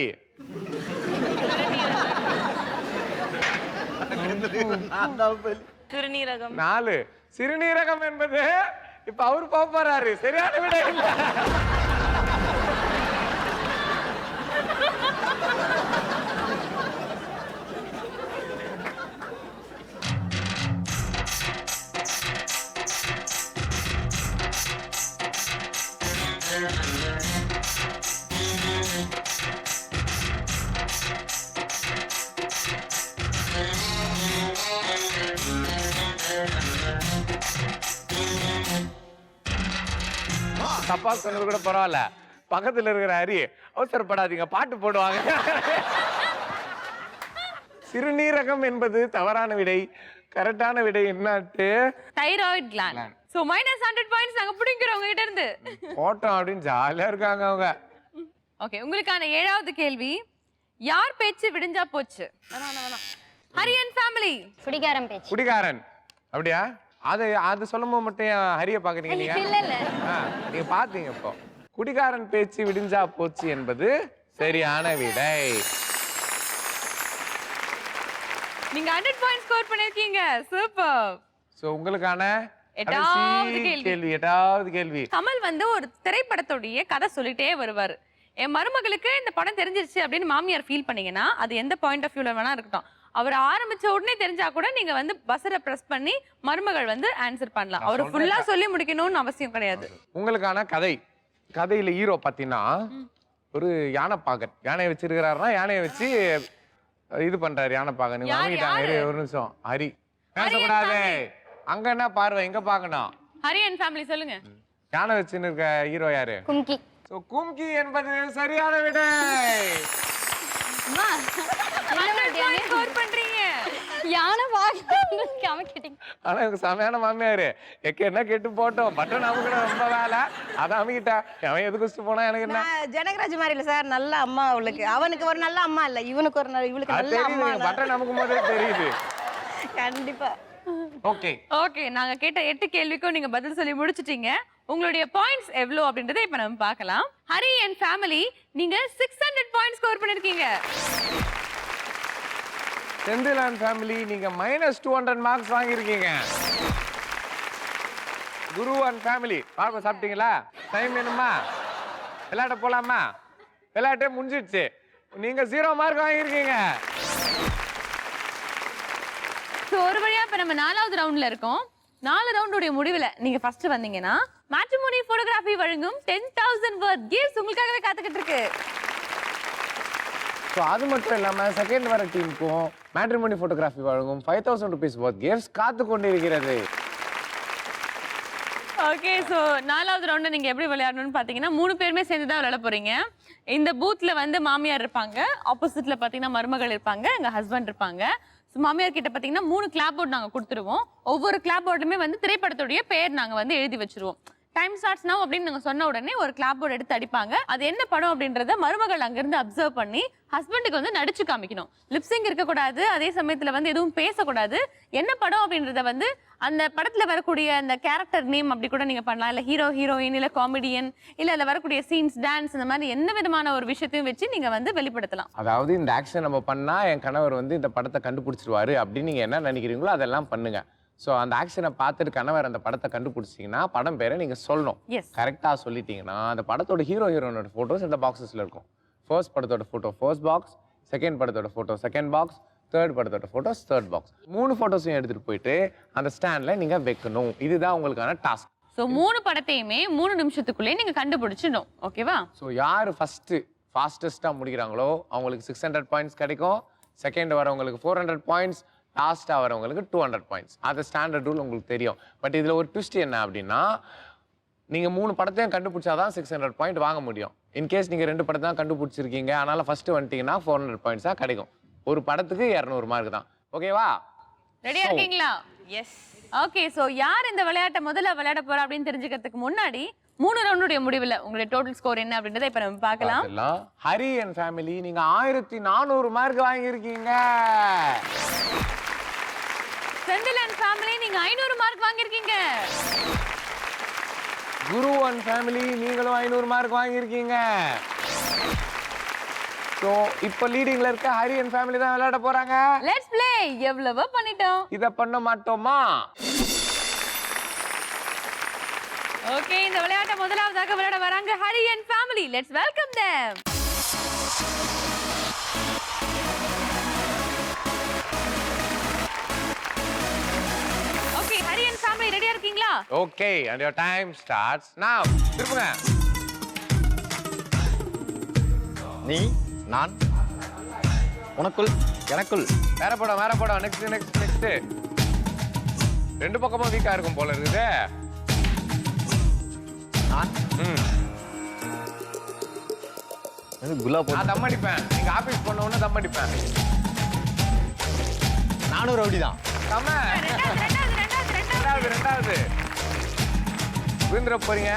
சிறுநீரகம்.
4 சிறுநீரகம் என்பது இப்ப அவரு போறாரு. சரியான விடை இல்ல. தப்பா சொன்னது கூட பரவாயில்ல, பக்கத்துல இருக்கிற ஹரி அவசரப்படாதீங்க, பாட்டு போடுவாங்க. சிறுநீரகம் என்பது தவறான விடை. கரெக்டான விடை என்னட்டு?
Thyroid gland. சோ -100 பாயிண்ட்ஸ் நாங்க புடிங்கறோம் உங்க கிட்ட இருந்து.
போட்டோம் அப்படின்னு ஜாலியா இருக்காங்க அவங்க.
ஓகே, உங்களுக்கான 7வது கேள்வி. யார் பேச்சு விடிஞ்சா போச்சு? Hari and family.
குடிகாரம் பேச்சு.
குடிகாரன். அப்படியா? அது சொல்லும்போது மட்டும் ஹரிய பாக்குறீங்க நீங்க?
இல்ல
நீங்க பாத்தீங்க இப்போ. குடிகாரன் பேச்சு விடிஞ்சா போச்சு என்பது சரியான விடை.
நீங்க 100 பாயிண்ட்ஸ் ஸ்கோர் பண்ணிருக்கீங்க. சூப்பர்.
சோ உங்களுக்கான
8வது
கேள்வி.
கமல் வந்து ஒரு திரைப்படத்துடைய கதை சொல்லிட்டே வருவாரு. என் மருமகளுக்கு இந்த படம் தெரிஞ்சிருச்சு அப்படின்னு மாமியார் ஃபீல் பண்ணீங்கன்னா அது எந்த பாயிண்ட் ஆஃப் வியூல வேணா இருக்கட்டும். அவர் ஆரம்பிச்ச உடனே தெரிஞ்சா கூட நீங்க வந்து பஸ்ஸரை பிரஸ் பண்ணி மருமகள் வந்து ஆன்சர் பண்ணலாம். அவர் ஃபுல்லா சொல்லி முடிக்கணும்னு அவசியம் கிடையாது.
உங்களுக்கான கதையில ஹீரோ பாத்தீங்கன்னா ஒரு யானைப்பாகன். யானையை வச்சிருக்கிறாருன்னா யானையை வச்சு இது பண்றாரு. யானைப்பாகன் ஒரு நிமிஷம். ஹரி பேசக்கூடாது. அங்க என்ன பார்வை, எங்க பாக்கணும்?
ஹரி அண்ட் ஃபேமிலி சொல்லுங்க.
யானை வச்சுன்னு இருக்க ஹீரோ யாரு?
கும்கி.
கும்கி என்பது சரியான விடை.
ஸ்கோர் பண்றீங்க.
யானை
ஆனா எனக்கு செமையான மாமியாரு. என்ன கேட்டு போட்டோம் பட்டன் நமக்கு ரொம்ப வேலை. அதை அமைக்கிட்டா அவன் எது குடிச்சு போனா எனக்கு என்ன?
ஜனகராஜ் மாதிரி இல்ல சார், நல்ல அம்மா அவளுக்கு. அவனுக்கு ஒரு நல்ல அம்மா இல்ல, இவனுக்கு ஒரு இவளுக்கு நல்ல அம்மா.
பட்டன் நமக்கு போதே தெரியுது.
கண்டிப்பா.
ஓகே, நாங்க கேட்ட 8 கேள்விக்கும் நீங்க பதில் சொல்லி முடிச்சிட்டீங்க. உங்களுடைய பாயிண்ட்ஸ் எவ்வளவு அப்படின்றதை இப்ப நம்ம பார்க்கலாம். ஹரி அண்ட் ஃபேமிலி நீங்க 600 பாயிண்ட்ஸ் ஸ்கோர் பண்ணிருக்கீங்க.
செந்தில் அண்ட் ஃபேமிலி நீங்க -200 மார்க்ஸ் வாங்கியிருக்கீங்க. குரு அண்ட் ஃபேமிலி பாப்பா சாப்பிட்டீங்களா? டைம் வேணுமா? விளையாட போலாமா? விளையாட்டே முடிஞ்சிடுச்சு. நீங்க 0 மார்க் வாங்கியிருக்கீங்க.
ஒரு வழியா இப்ப நம்ம 4வது ரவுண்ட்ல இருக்கோம். 4 ரவுண்டுடைய முடிவுல நீங்க ஃபர்ஸ்ட் வந்தீங்கன்னா மேட்ரிமோனி போட்டோகிராஃபி வழங்கும் 10,000 worth gifts உங்களுக்காகவே காத்துக்கிட்டு இருக்கு.
ஸோ அது மட்டும் இல்லாம செகண்ட் வர டீமுக்கும் மேட்ரிமோனி போட்டோகிராஃபி வழங்கும் 5,000 rupees worth gifts காத்து கொண்டிருக்கிறது.
ஓகே, ஸோ 4வது ரவுண்ட நீங்க எப்படி விளையாடணும்னு பாத்தீங்கன்னா 3 பேருமே சேர்ந்து தான் விளையாட போறீங்க. இந்த பூத்ல வந்து மாமியார் இருப்பாங்க, ஆப்போசிட்ல பாத்தீங்கன்னா மருமகள் இருப்பாங்க, எங்க ஹஸ்பண்ட் இருப்பாங்க. மாமியார் கிட்ட பாத்தீங்கன்னா 3 கிளாப் போர்டு நாங்க கொடுத்துருவோம். ஒவ்வொரு கிளாப் போர்டுமே வந்து திரைப்படத்துடைய பேர் நாங்க வந்து எழுதி வச்சிருவோம். டைம் ஸ்டார்ட்ஸ் நவ் அப்படின்னு நாங்க சொன்ன உடனே ஒரு கிளாப் போர்டு எடுத்து அடிப்பாங்க. அது என்ன படம் அப்படின்றத மருமகள் அங்கிருந்து அப்சர்வ் பண்ணி ஹஸ்பண்டுக்கு வந்து நடிச்சு காமிக்கணும். லிப்சிங் இருக்கக்கூடாது, அதே சமயத்துல வந்து எதுவும் பேசக்கூடாது. என்ன படம் அப்படின்றத வந்து அந்த படத்துல வரக்கூடிய அந்த கேரக்டர் நேம் அப்படி கூட நீங்க பண்ணலாம். இல்ல ஹீரோ ஹீரோயின், இல்ல காமெடியன், இல்ல அதுல வரக்கூடிய சீன்ஸ், டான்ஸ், இந்த மாதிரி என்ன விதமான ஒரு விஷயத்தையும் வச்சு நீங்க வந்து வெளிப்படுத்தலாம்.
அதாவது இந்த ஆக்ஷன் நம்ம பண்ணா என் கணவர் வந்து இந்த படத்தை கண்டுபிடிச்சிருவாரு அப்படின்னு நீங்க என்ன நினைக்கிறீங்களோ அதெல்லாம் பண்ணுங்க. ஸோ அந்த ஆக்ஷனை பார்த்துட்டு கணவர் அந்த படத்தை கண்டுபிடிச்சிங்கன்னா படம் பேரை நீங்க சொல்லணும். கரெக்டா சொல்லிட்டீங்கன்னா அந்த படத்தோட ஹீரோயினோட போட்டோஸ் இந்த பாக்ஸஸ்ல இருக்கும். ஃபர்ஸ்ட் படத்தோட போட்டோ ஃபர்ஸ்ட் பாக்ஸ், செகண்ட் படத்தோட போட்டோ செகண்ட் பாக்ஸ், தேர்ட் படத்தோட போட்டோஸ் தேர்ட் பாக்ஸ். 3 போட்டோஸையும் எடுத்துட்டு போயிட்டு அந்த ஸ்டாண்ட்ல நீங்க வைக்கணும். இதுதான் உங்களுக்கான டாஸ்க்.
ஸோ 3 படத்தையுமே 3 நிமிஷத்துக்குள்ளே நீங்க கண்டுபிடிச்சிடணும். ஓகேவா?
ஸோ யாரு ஃபாஸ்டஸ்டா முடிக்கிறாங்களோ அவங்களுக்கு 600 பாயிண்ட்ஸ் கிடைக்கும். செகண்ட் வரவங்களுக்கு 400 பாயிண்ட்ஸ், லாஸ்டா வரவங்களுக்கு 200 பாயிண்ட்ஸ். அது ஸ்டாண்டர்ட் ரூல் உங்களுக்கு தெரியும். பட் இதுல ஒரு ட்விஸ்ட் என்ன அப்படின்னா நீங்க 3 படத்தையும் கண்டுபிடிச்சாதான் 600 பாயிண்ட் வாங்க முடியும். இன்கேஸ் நீங்க 2 படத்தை தான் கண்டுபிடிச்சிருக்கீங்க, அதனால ஃபர்ஸ்ட் வந்துட்டீங்கன்னா 400 பாயிண்ட்ஸ் தான் கிடைக்கும். ஒரு படத்துக்கு 200 மார்க் தான். ஓகேவா?
ரெடியா இருக்கீங்களா?
எஸ்.
ஓகே, சோ யார் இந்த விளையாட்டை முதல்ல விளையாட போறா அப்படின்னு தெரிஞ்சுக்கிறதுக்கு முன்னாடி 3 ரவுண்டுடைய முடிவுல உங்களுடைய டோட்டல் ஸ்கோர் என்ன அப்படின்றத இப்ப நம்ம பார்க்கலாம்.
ஹரி அண்ட் ஃபேமிலி நீங்க 1400 மார்க் வாங்கியிருக்கீங்க.
செந்தில் அண்ட் ஃபேமிலி நீங்க 500 மார்க் வாங்கியிருக்கீங்க.
குரு அண்ட் ஃபேமிலி நீங்களும் 500 மார்க் வாங்கியிருக்கீங்க. சோ இப்போ லீடிங்ல இருக்க ஹரி அண்ட் ஃபேமிலி தான் விளையாட போறாங்க.
Let's play. எவ்வளவு பண்ணிட்டோம்?
இத பண்ண மாட்டோமா?
ஓகே, இந்த விளையாட்டை முதலாவதாக விளையாட வராங்க Hari and family. Let's welcome them. Okay, Hari and family ரெடியா இருக்கீங்களா?
Okay, and your time starts now. திருப்புங்க.
நீ, நான், உனக்குள், எனக்குள்.
வேற படம். நெக்ஸ்ட். 2 பக்கமும் வீக்கா இருக்கும் போல இருக்குது. நான் தம் அடிப்பேன். நீங்க ஆபீஸ் பண்ண உடனே தம் அடிப்பேன்.
நானும் ரவுடி தான்.
ரெண்டாவது. விழுந்துட போறீங்க.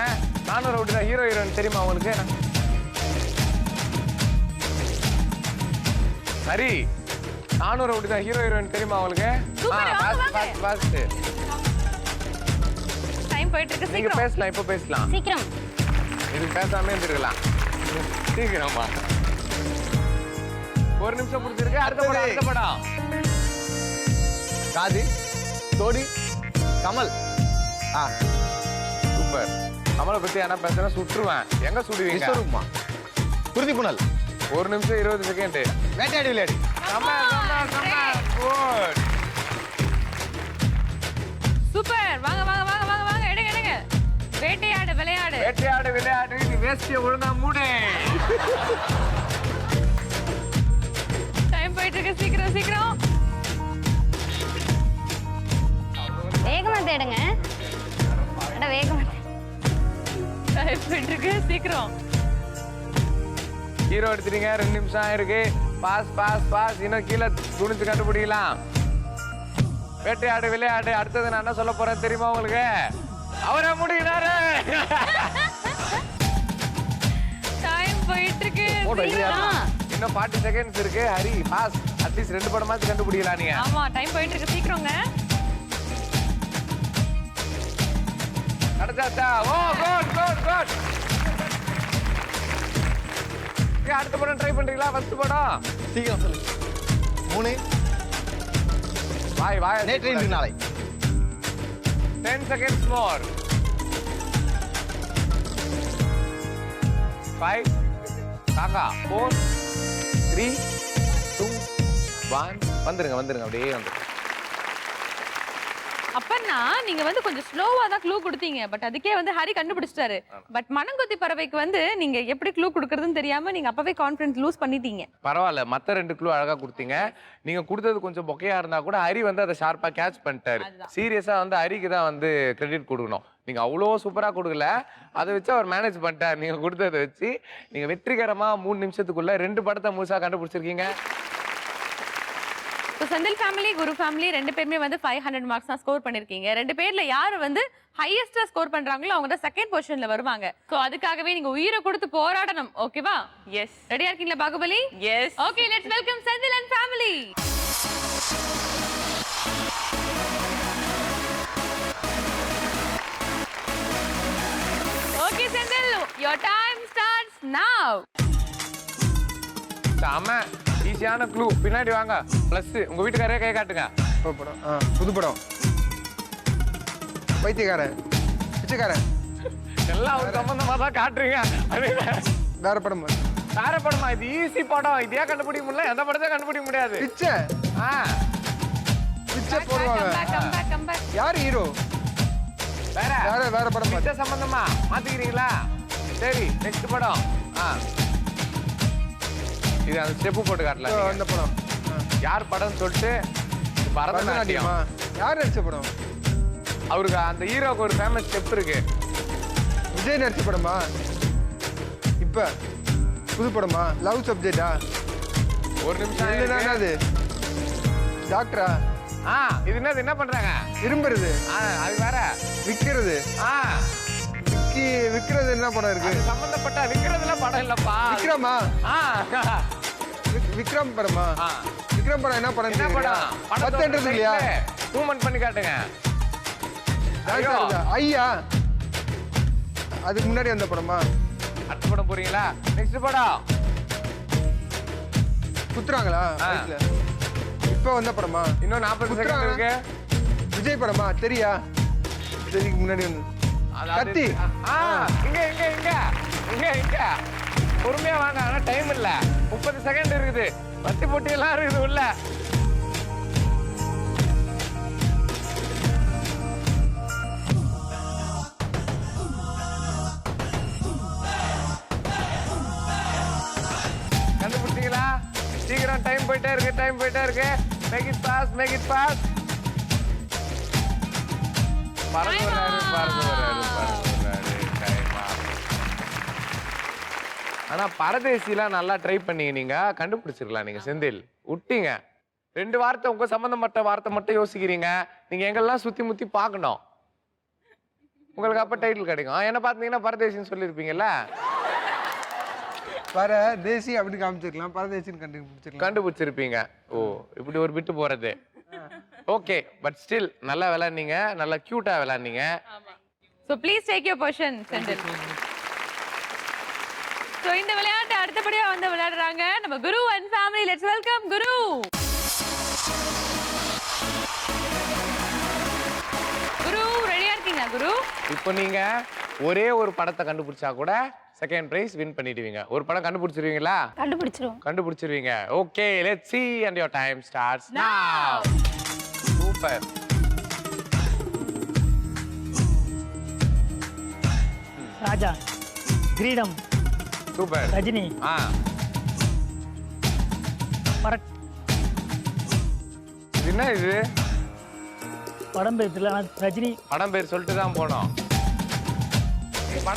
400 ரவுடி தான் ஹீரோ ஹீரோயின் தெரியுமா உங்களுக்கு? சரி 400 ரவுடி தான் ஹீரோ ஹீரோயின் தெரியுமா உங்களுக்கு? ஃபாஸ்ட்
டைம் போயிட்டு இருக்கு.
நீங்க பேசலாம், இப்ப பேசலாம்.
சீக்கிரம்
இது பேசாம இருந்திருக்கலாம். சீக்கிரமா 1 நிமிஷம் முடிச்சிருக்கு. அடுத்த படம்
காதி தோடி கமல்.
சூப்பர். கமலை பத்தி என்ன பேசுனா சுற்றுவேன். எங்க சுடுவீங்க?
விஸ்வரூபமா குருதி புனல்.
1 நிமிஷம் 20 செகண்ட்.
வேட்டையாடி விளையாடி.
சூப்பர். வாங்க வாங்க வாங்க வாங்க வாங்க எடுங்க எடுங்க. வேட்டையாடு விளையாடு.
வேட்டையாடு விளையாடு. இது வேஸ்டிய ஒழுங்கா மூடு.
டைம் போயிட்டு இருக்கு. சீக்கிரம் சீக்கிரம்.
வேகமா தேடுங்க. அட வேகமா.
டைம் போயிட்டு இருக்கு. சீக்கிரம்.
ஹீரோ எடுத்துட்டீங்க. 2 நிமிஷம் ஆயிருக்கு. பாஸ். இன்னும் கீழே குனிஞ்சு கண்டுபிடிக்கலாம். வேட்டையாடு விளையாடு. அடுத்தது நான் என்ன சொல்ல போறேன் தெரியுமா உங்களுக்கு? அவரை முடிக்கிறாரு.
டைம் போயிட்டு இருக்கு.
இன்னும் 40 செகண்ட்ஸ் இருக்கு. ஹரி பாஸ். அட்லீஸ்ட் 2 படமாச்சு கண்டுபிடிக்கலாம் நீங்க.
ஆமா டைம் போயிட்டு இருக்கு. சீக்கிரங்க.
நடந்தாச்சா? ஓ குட். அடுத்த படம் ட்ரை பண்றீங்களா? ஃபர்ஸ்ட் படம்
சீக்கிரம் சொல்லு. 3
வாய்
நேற்று இன்று நாளை.
10 seconds more. 5 காக்கா 4 3 2 1 வந்துருங்க அப்படியே வந்துருங்க.
அப்பன்னா நீங்க வந்து கொஞ்சம் ஸ்லோவா தான் க்ளூ கொடுத்தீங்க. பட் அதுக்கே வந்து ஹரி கண்டுபிடிச்சிட்டாரு. பட் மனங்கொத்தி பறவைக்கு வந்து நீங்க எப்படி க்ளூ கொடுக்கறதுன்னு தெரியாம நீங்க அப்பவே கான்ஃபிடன்ஸ் லூஸ் பண்ணிட்டீங்க.
பரவாயில்ல, மத்த 2 க்ளூ அழகா கொடுத்தீங்க. நீங்க கொடுத்தது கொஞ்சம் பொக்கையா இருந்தா கூட ஹரி வந்து அதை ஷார்ப்பா கேட்ச் பண்ணிட்டாரு. சீரியஸா வந்து ஹரிக்கு தான் வந்து கிரெடிட் கொடுக்கணும். நீங்க அவ்வளோ சூப்பரா கொடுக்கல, அதை வச்சு அவர் மேனேஜ் பண்ணிட்டார். நீங்க கொடுத்ததை வச்சு நீங்க வெற்றிகரமா 3 நிமிஷத்துக்குள்ள 2 படத்தை முழுசா கண்டுபிடிச்சிருக்கீங்க.
செந்தில் ஃபேமிலி, குரு ஃபேமிலி 2 பேருமே வந்து 500 மார்க்ஸ் தான் ஸ்கோர் பண்ணிருக்கீங்க. 2 பேர்ல யாரு வந்து ஹையஸ்டா ஸ்கோர் பண்றாங்களோ அவங்க தான் செகண்ட் பொசிஷன்ல வருவாங்க. சோ அதுக்காகவே நீங்க உயிரை கொடுத்து போராடணும். ஓகேவா?
எஸ்.
ரெடியா இருக்கீங்களா Baahubali?
Yes.
Okay, let's welcome Senthil and family. Okay Senthil, your time starts now.
ஆமா, ஈஸியான க்ளூ. பின்னாடி வாங்க. பிளஸ் உங்க வீட்டுக்காரே கை காட்டுங்க.
படம் புது படம். வைத்தியக்காரன், பிச்சைக்காரன்.
எல்லாம் ஒரு சம்பந்தமா தான் காட்டுறீங்க.
வேற படம்.
வேற படமா? இது ஈஸி படம். இதே கண்டுபிடிக்க முடியல, எந்த படத்தை கண்டுபிடிக்க முடியாது.
பிச்சை. பிச்சை போடுவாங்க. யார் ஹீரோ? வேற படம்.
பிச்சை சம்பந்தமா மாத்திக்கிறீங்களா? சரி, நெக்ஸ்ட் படம். இது அந்த ஸ்டெப்பு போட்டு காட்டலாம்.
அந்த படம்
யார் படம் சொல்லிட்டு பரதநாட்டியம்.
யார் நடிச்ச படம்?
அவருக்கு அந்த ஹீரோக்கு ஒரு ஃபேமஸ் ஸ்டெப் இருக்கு.
விஜய் நடிச்ச படமா? இப்ப புது படமா? லவ் சப்ஜெக்டா?
1 நிமிஷம்.
என்னது? டாக்டரா?
இது என்னது? என்ன பண்றாங்க?
இரும்புறது.
அது வேற.
விக்கிறது. விக்கிறது என்ன படம் இருக்கு?
சம்பந்தப்பட்ட விக்ரதுல படம் இல்லப்பா.
விக்ரமா? விக்ரம் படமா? விக்ரம் படம் என்ன படம்?
என்ன படம்?
பத்தன்றது இல்லையா?
மூவ்மெண்ட் பண்ணி காட்டுங்க.
ஐயா, அதுக்கு முன்னாடி அந்த படமா?
அடுத்த படம் போறீங்களா? நெக்ஸ்ட் படம்.
குத்துறாங்களா? இப்ப வந்த படமா?
இன்னும் 40 செகண்ட் இருக்கு.
விஜய் படமா? தெரியா? இதுக்கு முன்னாடி வந்து கத்தி.
இங்க பொறுமையா வாங்க. ஆனா டைம் இல்ல. 30 செகண்ட் இருக்குது. வட்டி போட்டி எல்லாம் இருக்குது உள்ள. கண்டுபிடிச்சீங்களா? சீக்கிரம், டைம் போயிட்டே இருக்கு. Make it fast. பறந்து வர்றாரு. ஆனா பரதேசிலாம் நல்லா ட்ரை பண்ணீங்க. நீங்க கண்டுபிடிச்சிருக்கலாம். நீங்க செந்தில் விட்டீங்க. 2 வார்த்தை உங்க சம்பந்தப்பட்ட வார்த்தை மட்டும் யோசிக்கிறீங்க. நீங்க எங்கெல்லாம் சுத்தி முத்தி பார்க்கணும். உங்களுக்கு அப்ப டைட்டில் கிடைக்கும். என்ன பார்த்தீங்கன்னா பரதேசின்னு சொல்லியிருப்பீங்கல்ல.
பரதேசி அப்படி காமிச்சிருக்கலாம், பரதேசின்னு
கண்டுபிடிச்சிருப்பீங்க. ஓ, இப்படி ஒரு விட்டு போறது. ஓகே, பட் ஸ்டில் நல்லா விளையாடுனீங்க, நல்லா கியூட்டா விளையாடுனீங்க.
So please take your position, Senthil. So இந்த விளையாட்டு அடுத்தபடியா வந்து விளையாடுறாங்க நம்ம குரு and family. Let's welcome குரு. குரு ரெடியா இருக்கீங்களா குரு?
இப்போ நீங்க ஒரே ஒரு படத்தை கண்டுபிடிச்சா கூட செகண்ட் பிரைஸ் வின் பண்ணிடுவீங்க. ஒரு படம் கண்டுபிடிச்சிருவீங்களா? கண்டுபிடிச்சிருவீங்க. Okay, let's see and your time starts now. Super.
ராஜா, கிரீடம்,
சூப்பர்.
ரஜினி, பரட்.
என்ன இது?
படம் பேர் தெரியல, ரஜினி.
படம் பேர் சொல்லிட்டு தான் போனோம்.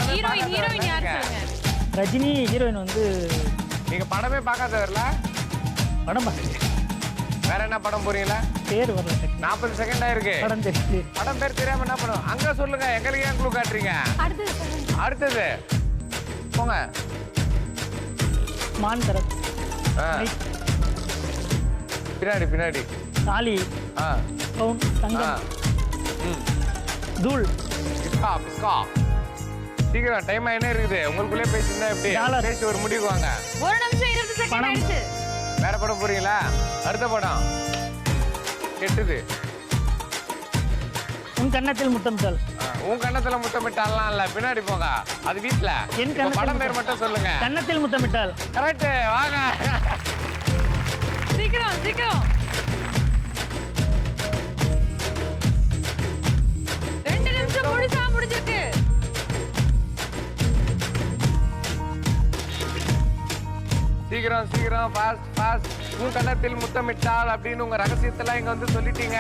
ஹீரோயின் யார் சொல்லுங்க?
ரஜினி. ஹீரோயின் வந்து
நீங்க படமே பார்க்காதவர்ல?
படம்
வேற என்ன படம் போறீங்களா?
பேர் வரல.
40 செகண்ட் ஆயிருக்கு. படம் பேர் தெரியாம என்ன பண்ணும்? அங்க சொல்லுங்க, எங்களுக்கு ஏன் க்ளூ காட்டுறீங்க? அடுத்தது போங்க.
மான் தரத்.
பின்னாடி பின்னாடி.
தாலி. கவுன் தங்கம். தூள்.
பிஸ்கா பிஸ்கா. சீக்கிரம், டைம் ஆயினே இருக்குது. உங்களுக்குள்ளே பேசினா எப்படி? பேசி ஒரு முடிவுக்கு வாங்க.
1 நிமிஷம் 20 செகண்ட் ஆயிடுச்சு.
வேற படம் போறீங்களா? அடுத்த படம் கெட்டுது.
உன் கண்ணத்தில் முத்தமிட்டால்.
உன் கண்ணத்துல முத்தமிட்டாலாம் இல்ல, பின்னாடி போங்க. அது வீட்ல. படம் பேர் மட்டும் சொல்லுங்க.
கண்ணத்தில் முத்தமிட்டால்.
கரெக்ட், வாங்க.
சீக்கிரம் சீக்கிரம். 2 நிமிஷம் முடிஞ்சிருக்கு.
சீக்கிரம் சீக்கிரம், ஃபாஸ்ட் ஃபாஸ்ட். உன் கண்ணத்தில் முத்தமிட்டால் அப்படின்னு உங்க ரகசியத்தெல்லாம் இங்க வந்து சொல்லிட்டீங்க.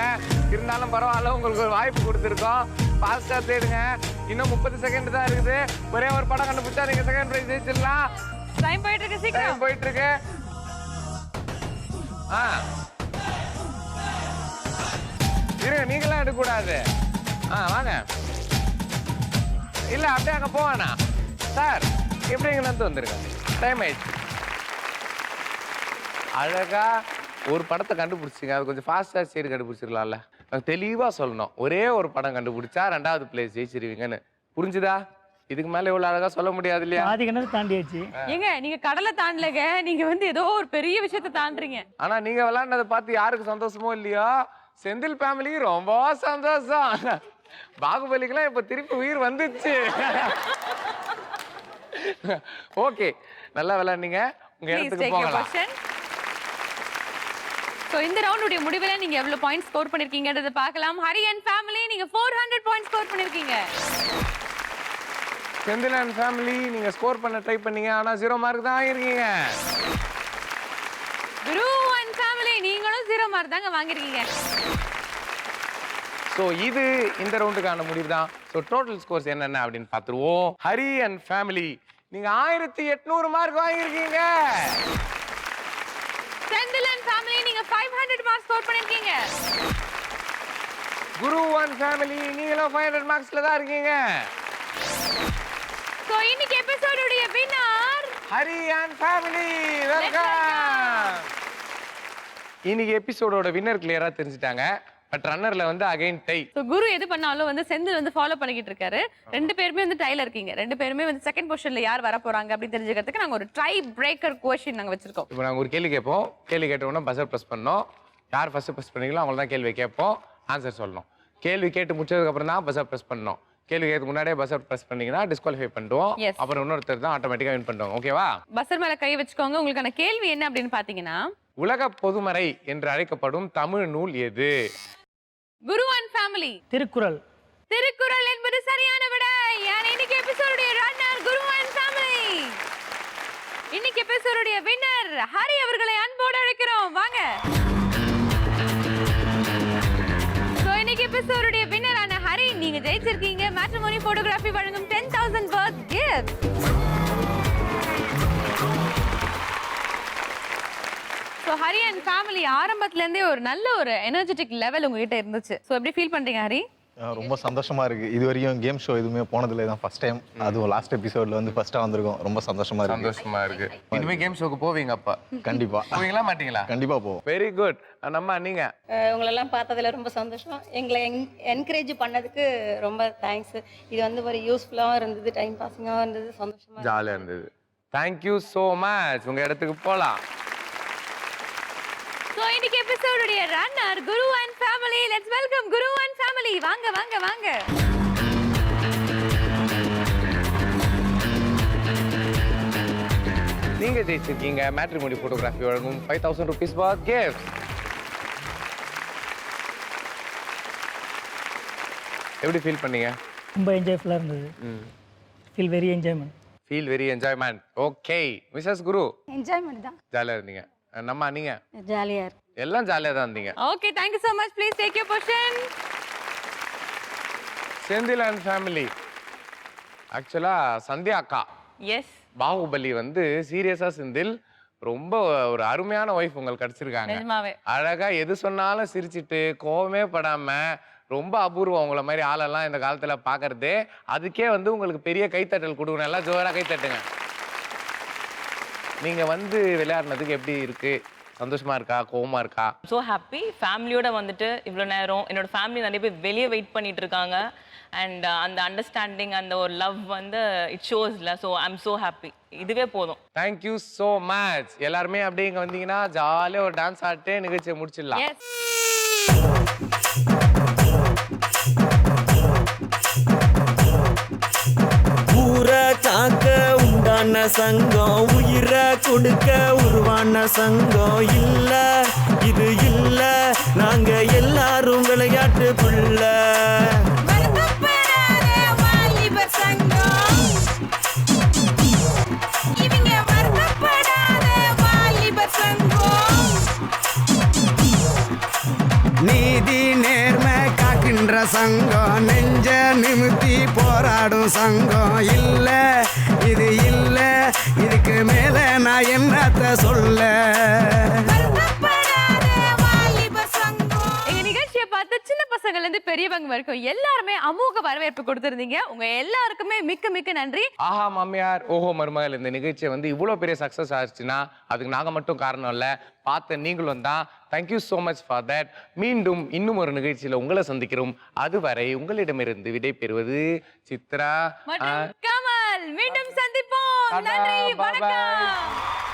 இருந்தாலும் பரவாயில்ல, உங்களுக்கு ஒரு வாய்ப்பு கொடுத்துருக்கோம். ஃபாஸ்டா தேடுங்க. இன்னும் 30 செகண்ட் தான் இருக்குது. ஒரே ஒரு படம் கண்டுபிடிச்சா நீங்க செகண்ட் பிரைஸ் ஜெயிச்சிடலாம்.
டைம் போயிட்டு இருக்கு. சீக்கிரம்
டைம் போயிட்டு இருக்கு. இருங்க, நீங்களாம் எடுக்க கூடாது. வாங்க. இல்ல அப்படியே அங்க போவானா சார்? எப்படி இங்க வந்து வந்துருங்க. டைம் ஆயிடுச்சு. அழகா ஒரு படத்தை கண்டுபிடிச்சிங்க. அது கொஞ்சம் ஃபாஸ்டா சரி கண்டுபிடிச்சிடலாம்ல. தெளிவா சொல்லணும். ஒரே ஒரு படம் கண்டுபிடிச்சா 2வது பிளேஸ் ஜெயிச்சிருவீங்கன்னு. புரிஞ்சுதா? இதுக்கு மேல இவ்வளவு அழகா சொல்ல முடியாது இல்லையா?
தாண்டியாச்சு.
ஏங்க, நீங்க கடலை தாண்டலங்க, நீங்க வந்து ஏதோ ஒரு பெரிய விஷயத்தை தாண்டுறீங்க.
ஆனா நீங்க விளையாண்டதை பார்த்து யாருக்கு சந்தோஷமோ இல்லையோ, செந்தில் ஃபேமிலி ரொம்ப சந்தோஷம். பாகுபலிக்கெல்லாம் இப்ப திருப்பி உயிர் வந்துச்சு. ஓகே, நல்லா விளையாடுனீங்க. உங்க இடத்துக்கு போகலாம்.
சோ இந்த ரவுண்டுடைய முடிவுல நீங்க எவ்வளவு பாயிண்ட் ஸ்கோர் பண்ணிருக்கீங்கன்றத பார்க்கலாம். ஹரி அண்ட் ஃபேமிலி நீங்க 400 பாயிண்ட் ஸ்கோர் பண்ணிருக்கீங்க.
செந்தில் அண்ட் ஃபேமிலி நீங்க ஸ்கோர் பண்ண ட்ரை பண்ணீங்க, ஆனா 0 மார்க் தான் ஆகிருக்கீங்க.
குரு அண்ட் ஃபேமிலி நீங்களும் 0 மார்க் தாங்க வாங்கிருக்கீங்க.
சோ இது இந்த ரவுண்டுக்கான முடிவு தான். சோ டோட்டல் ஸ்கோர்ஸ் என்னென்ன அப்படின்னு பார்த்துருவோம். ஹரி அண்ட் ஃபேமிலி நீங்க 1800 மார்க் வாங்கிருக்கீங்க.
செந்தில் அண்ட் ஃபேமிலி நீங்க 500 மார்க் ஸ்கோர் பண்ணிருக்கீங்க.
குரு அண்ட் ஃபேமிலி நீங்களும் 500 மார்க்ஸ்ல தான் இருக்கீங்க.
சோ இன்னைக்கு எபிசோடுடைய winner
Hari and family. Welcome. இன்னைக்கு எபிசோடோட வின்னர் கிளியரா தெரிஞ்சிட்டாங்க. பட் ரன்னர்ல வந்து அகைன் டை.
சோ குரு எது பண்ணாலும் வந்து செந்தில் வந்து ஃபாலோ பண்ணிக்கிட்டு இருக்காரு. 2 பேருமே வந்து டைல இருக்கீங்க. 2 பேருமே வந்து செகண்ட் பொசிஷன்ல யார் வர போறாங்க அப்படி தெரிஞ்சுக்கிறதுக்கு நாங்க ஒரு ட்ரை பிரேக்கர் क्वेश्चन நாங்க வச்சிருக்கோம்.
இப்போ நாங்க ஒரு கேள்வி கேட்போம். கேள்வி கேட்ட உடனே பஸர் பிரஸ் பண்ணோம். யார் ஃபர்ஸ்ட் பிரஸ் பண்ணீங்களோ அவங்கள தான் கேள்வி கேட்போம். ஆன்சர் சொல்லணும். கேள்வி கேட்டு முடிச்சதுக்கு அப்புறம் தான் பஸர் பிரஸ் பண்ணணும். கேள்வி கேட்க முன்னாடியே பஸர் பிரஸ் பண்ணீங்கன்னா டிஸ்குவாலிஃபை பண்ணுவோம். அப்புறம் இன்னொருத்தர் தான் ஆட்டோமேட்டிக்கா வின் பண்ணுவாங்க. ஓகேவா?
பஸர் மேல கை வச்சுக்கோங்க. உங்களுக்கான கேள்வி என்ன அப்படின்னு பாத்தீங்கன்னா,
உலக பொதுமறை என்று அழைக்கப்படும் தமிழ் நூல் எது?
குரு அண்ட் ஃபேமிலி.
திருக்குறள்.
திருக்குறள் என்பது சரியான விடை. இன்னைக்கு எபிசோடுடைய ரன்னர் குரு அண்ட் ஃபேமிலி. இன்னைக்கு எபிசோடுடைய வின்னர் ஹரி அவர்களை அன்போடு அழைக்கிறோம். வாங்க. சோ இன்னைக்கு எபிசோடுடைய வின்னரான ஹரி நீங்க ஜெயிச்சிருக்கீங்க. மேட்ரிமோனி போட்டோகிராஃபி வழங்கும் 10,000 worth gift. So Hari and family ஆரம்பத்துல இருந்தே ஒரு நல்ல ஒரு எனர்ஜெட்டிக் லெவல் உங்ககிட்ட இருந்துச்சு. சோ எப்படி ஃபீல் பண்றீங்க ஹரி?
ரொம்ப சந்தோஷமா இருக்கு. இது வரையும் கேம் ஷோ எதுவுமே போனதில்லை, தான் ஃபர்ஸ்ட் டைம். அதுவும் லாஸ்ட் எபிசோட்ல வந்து ஃபர்ஸ்டா வந்திருக்கோம். ரொம்ப சந்தோஷமா இருக்கு.
இனிமே கேம் ஷோக்கு போவீங்க அப்ப?
கண்டிப்பா.
போவீங்களா மாட்டீங்களா?
கண்டிப்பா போவோம்.
Very good. நம்ம நீங்க?
உங்களெல்லாம் பார்த்ததுல ரொம்ப சந்தோஷம். எங்களை என்கரேஜ் பண்ணதுக்கு ரொம்ப தேங்க்ஸ். இது வந்து ஒரு யூஸ்ஃபுல்லாகவும் இருந்தது, டைம் பாசிங்காகவும் இருந்தது, சந்தோஷமா
ஜாலியாக இருந்தது. Thank you so much. உங்க இடத்துக்கு போகலாம்.
சோ இன்னைக்கு எபிசோடுடைய runner Guru and family. Let's welcome Guru and family. வாங்க வாங்க வாங்க.
நீங்க ஜெயிச்சிருக்கீங்க மேட்ரிமோனி போட்டோகிராஃபி வழங்கும் 5000 rupees worth gift. எப்படி ஃபீல் பண்ணீங்க?
ரொம்ப என்ஜாய்ஃபுல்லாக இருந்தது. Feel very enjoyment. Okay Mrs Guru?
Enjoyment தான்.
ஜாலியாக இருந்தீங்க. நம்ம நீங்க?
ஜாலியாக இருக்கு.
எல்லாம் ஜாலியாக தான் இருந்தீங்க.
Okay thank you so much. Please take your position.
Senthil and family. ஆக்சுவலா சந்தியா அக்கா
எஸ்
பாகுபலி வந்து சீரியஸா செந்தில் ரொம்ப ஒரு அருமையான ஒய்ஃப் உங்களுக்கு கிடைச்சிருக்காங்க.
நிஜமாவே
அழகா எது சொன்னாலும் சிரிச்சிட்டு கோவமே படாம ரொம்ப அபூர்வம் உங்களை மாதிரி ஆளெல்லாம் இந்த காலத்துல பாக்குறது. அதுக்கே வந்து உங்களுக்கு பெரிய கைத்தட்டல் கொடுக்கணும். எல்லாம் ஜோரா கைத்தட்டுங்க. நீங்க வந்து விளையாடுனதுக்கு எப்படி இருக்கு? சந்தோஷமா இருக்கா? கோவமா இருக்கா?
So happy. ஃபேமிலியோட வந்துட்டு இவ்வளோ நேரம் என்னோட ஃபேமிலி நிறைய பேர் வெளியே வெயிட் பண்ணிட்டு இருக்காங்க. அண்ட் அந்த அண்டர்ஸ்டாண்டிங் அந்த ஒரு லவ் வந்து இட் ஷோஸ்ல. So I am so happy. இதுவே போதும்.
Thank you so much. எல்லாருமே அப்படியே இங்க வந்தீங்கன்னா ஜாலியாக ஒரு டான்ஸ் ஆட்டு நிகழ்ச்சியை முடிச்சிடலாம்.
ஊரை காக்க உண்டான சங்கம், உயிரை கொடுக்க உருவான சங்கம். இல்ல இது இல்ல, நாங்க எல்லாரும் விளையாட்டுக்குள்ள. நீதி நேர்மை காக்கின்ற சங்கம், நெஞ்ச நிமித்தி போராடும் சங்கம். இல்ல இது இல்ல, இதுக்கு மேல நான் என்னத்த சொல்ல.
எங்க நிகழ்ச்சியை பார்த்து சின்ன பசங்கள்ல இருந்து பெரியவங்க வரைக்கும் எல்லாருமே அமோக வரவேற்பு கொடுத்திருந்தீங்க. உங்க எல்லாருக்குமே மிக்க மிக்க நன்றி.
ஆஹா மாமியார் ஓஹோ மருமகள் இந்த நிகழ்ச்சியை வந்து இவ்வளோ பெரிய சக்ஸஸ் ஆச்சுன்னா அதுக்கு நாங்கள் மட்டும் காரணம் இல்லை, பார்த்த நீங்களும் தான். Thank you so much for that. மீண்டும் இன்னும் ஒரு நிகழ்ச்சியில் உங்களை சந்திக்கிறோம். அதுவரை உங்களிடமிருந்து விடை பெறுவது சித்ரா
மற்றும் கமல். மீண்டும் சந்திப்போம். நன்றி, வணக்கம்.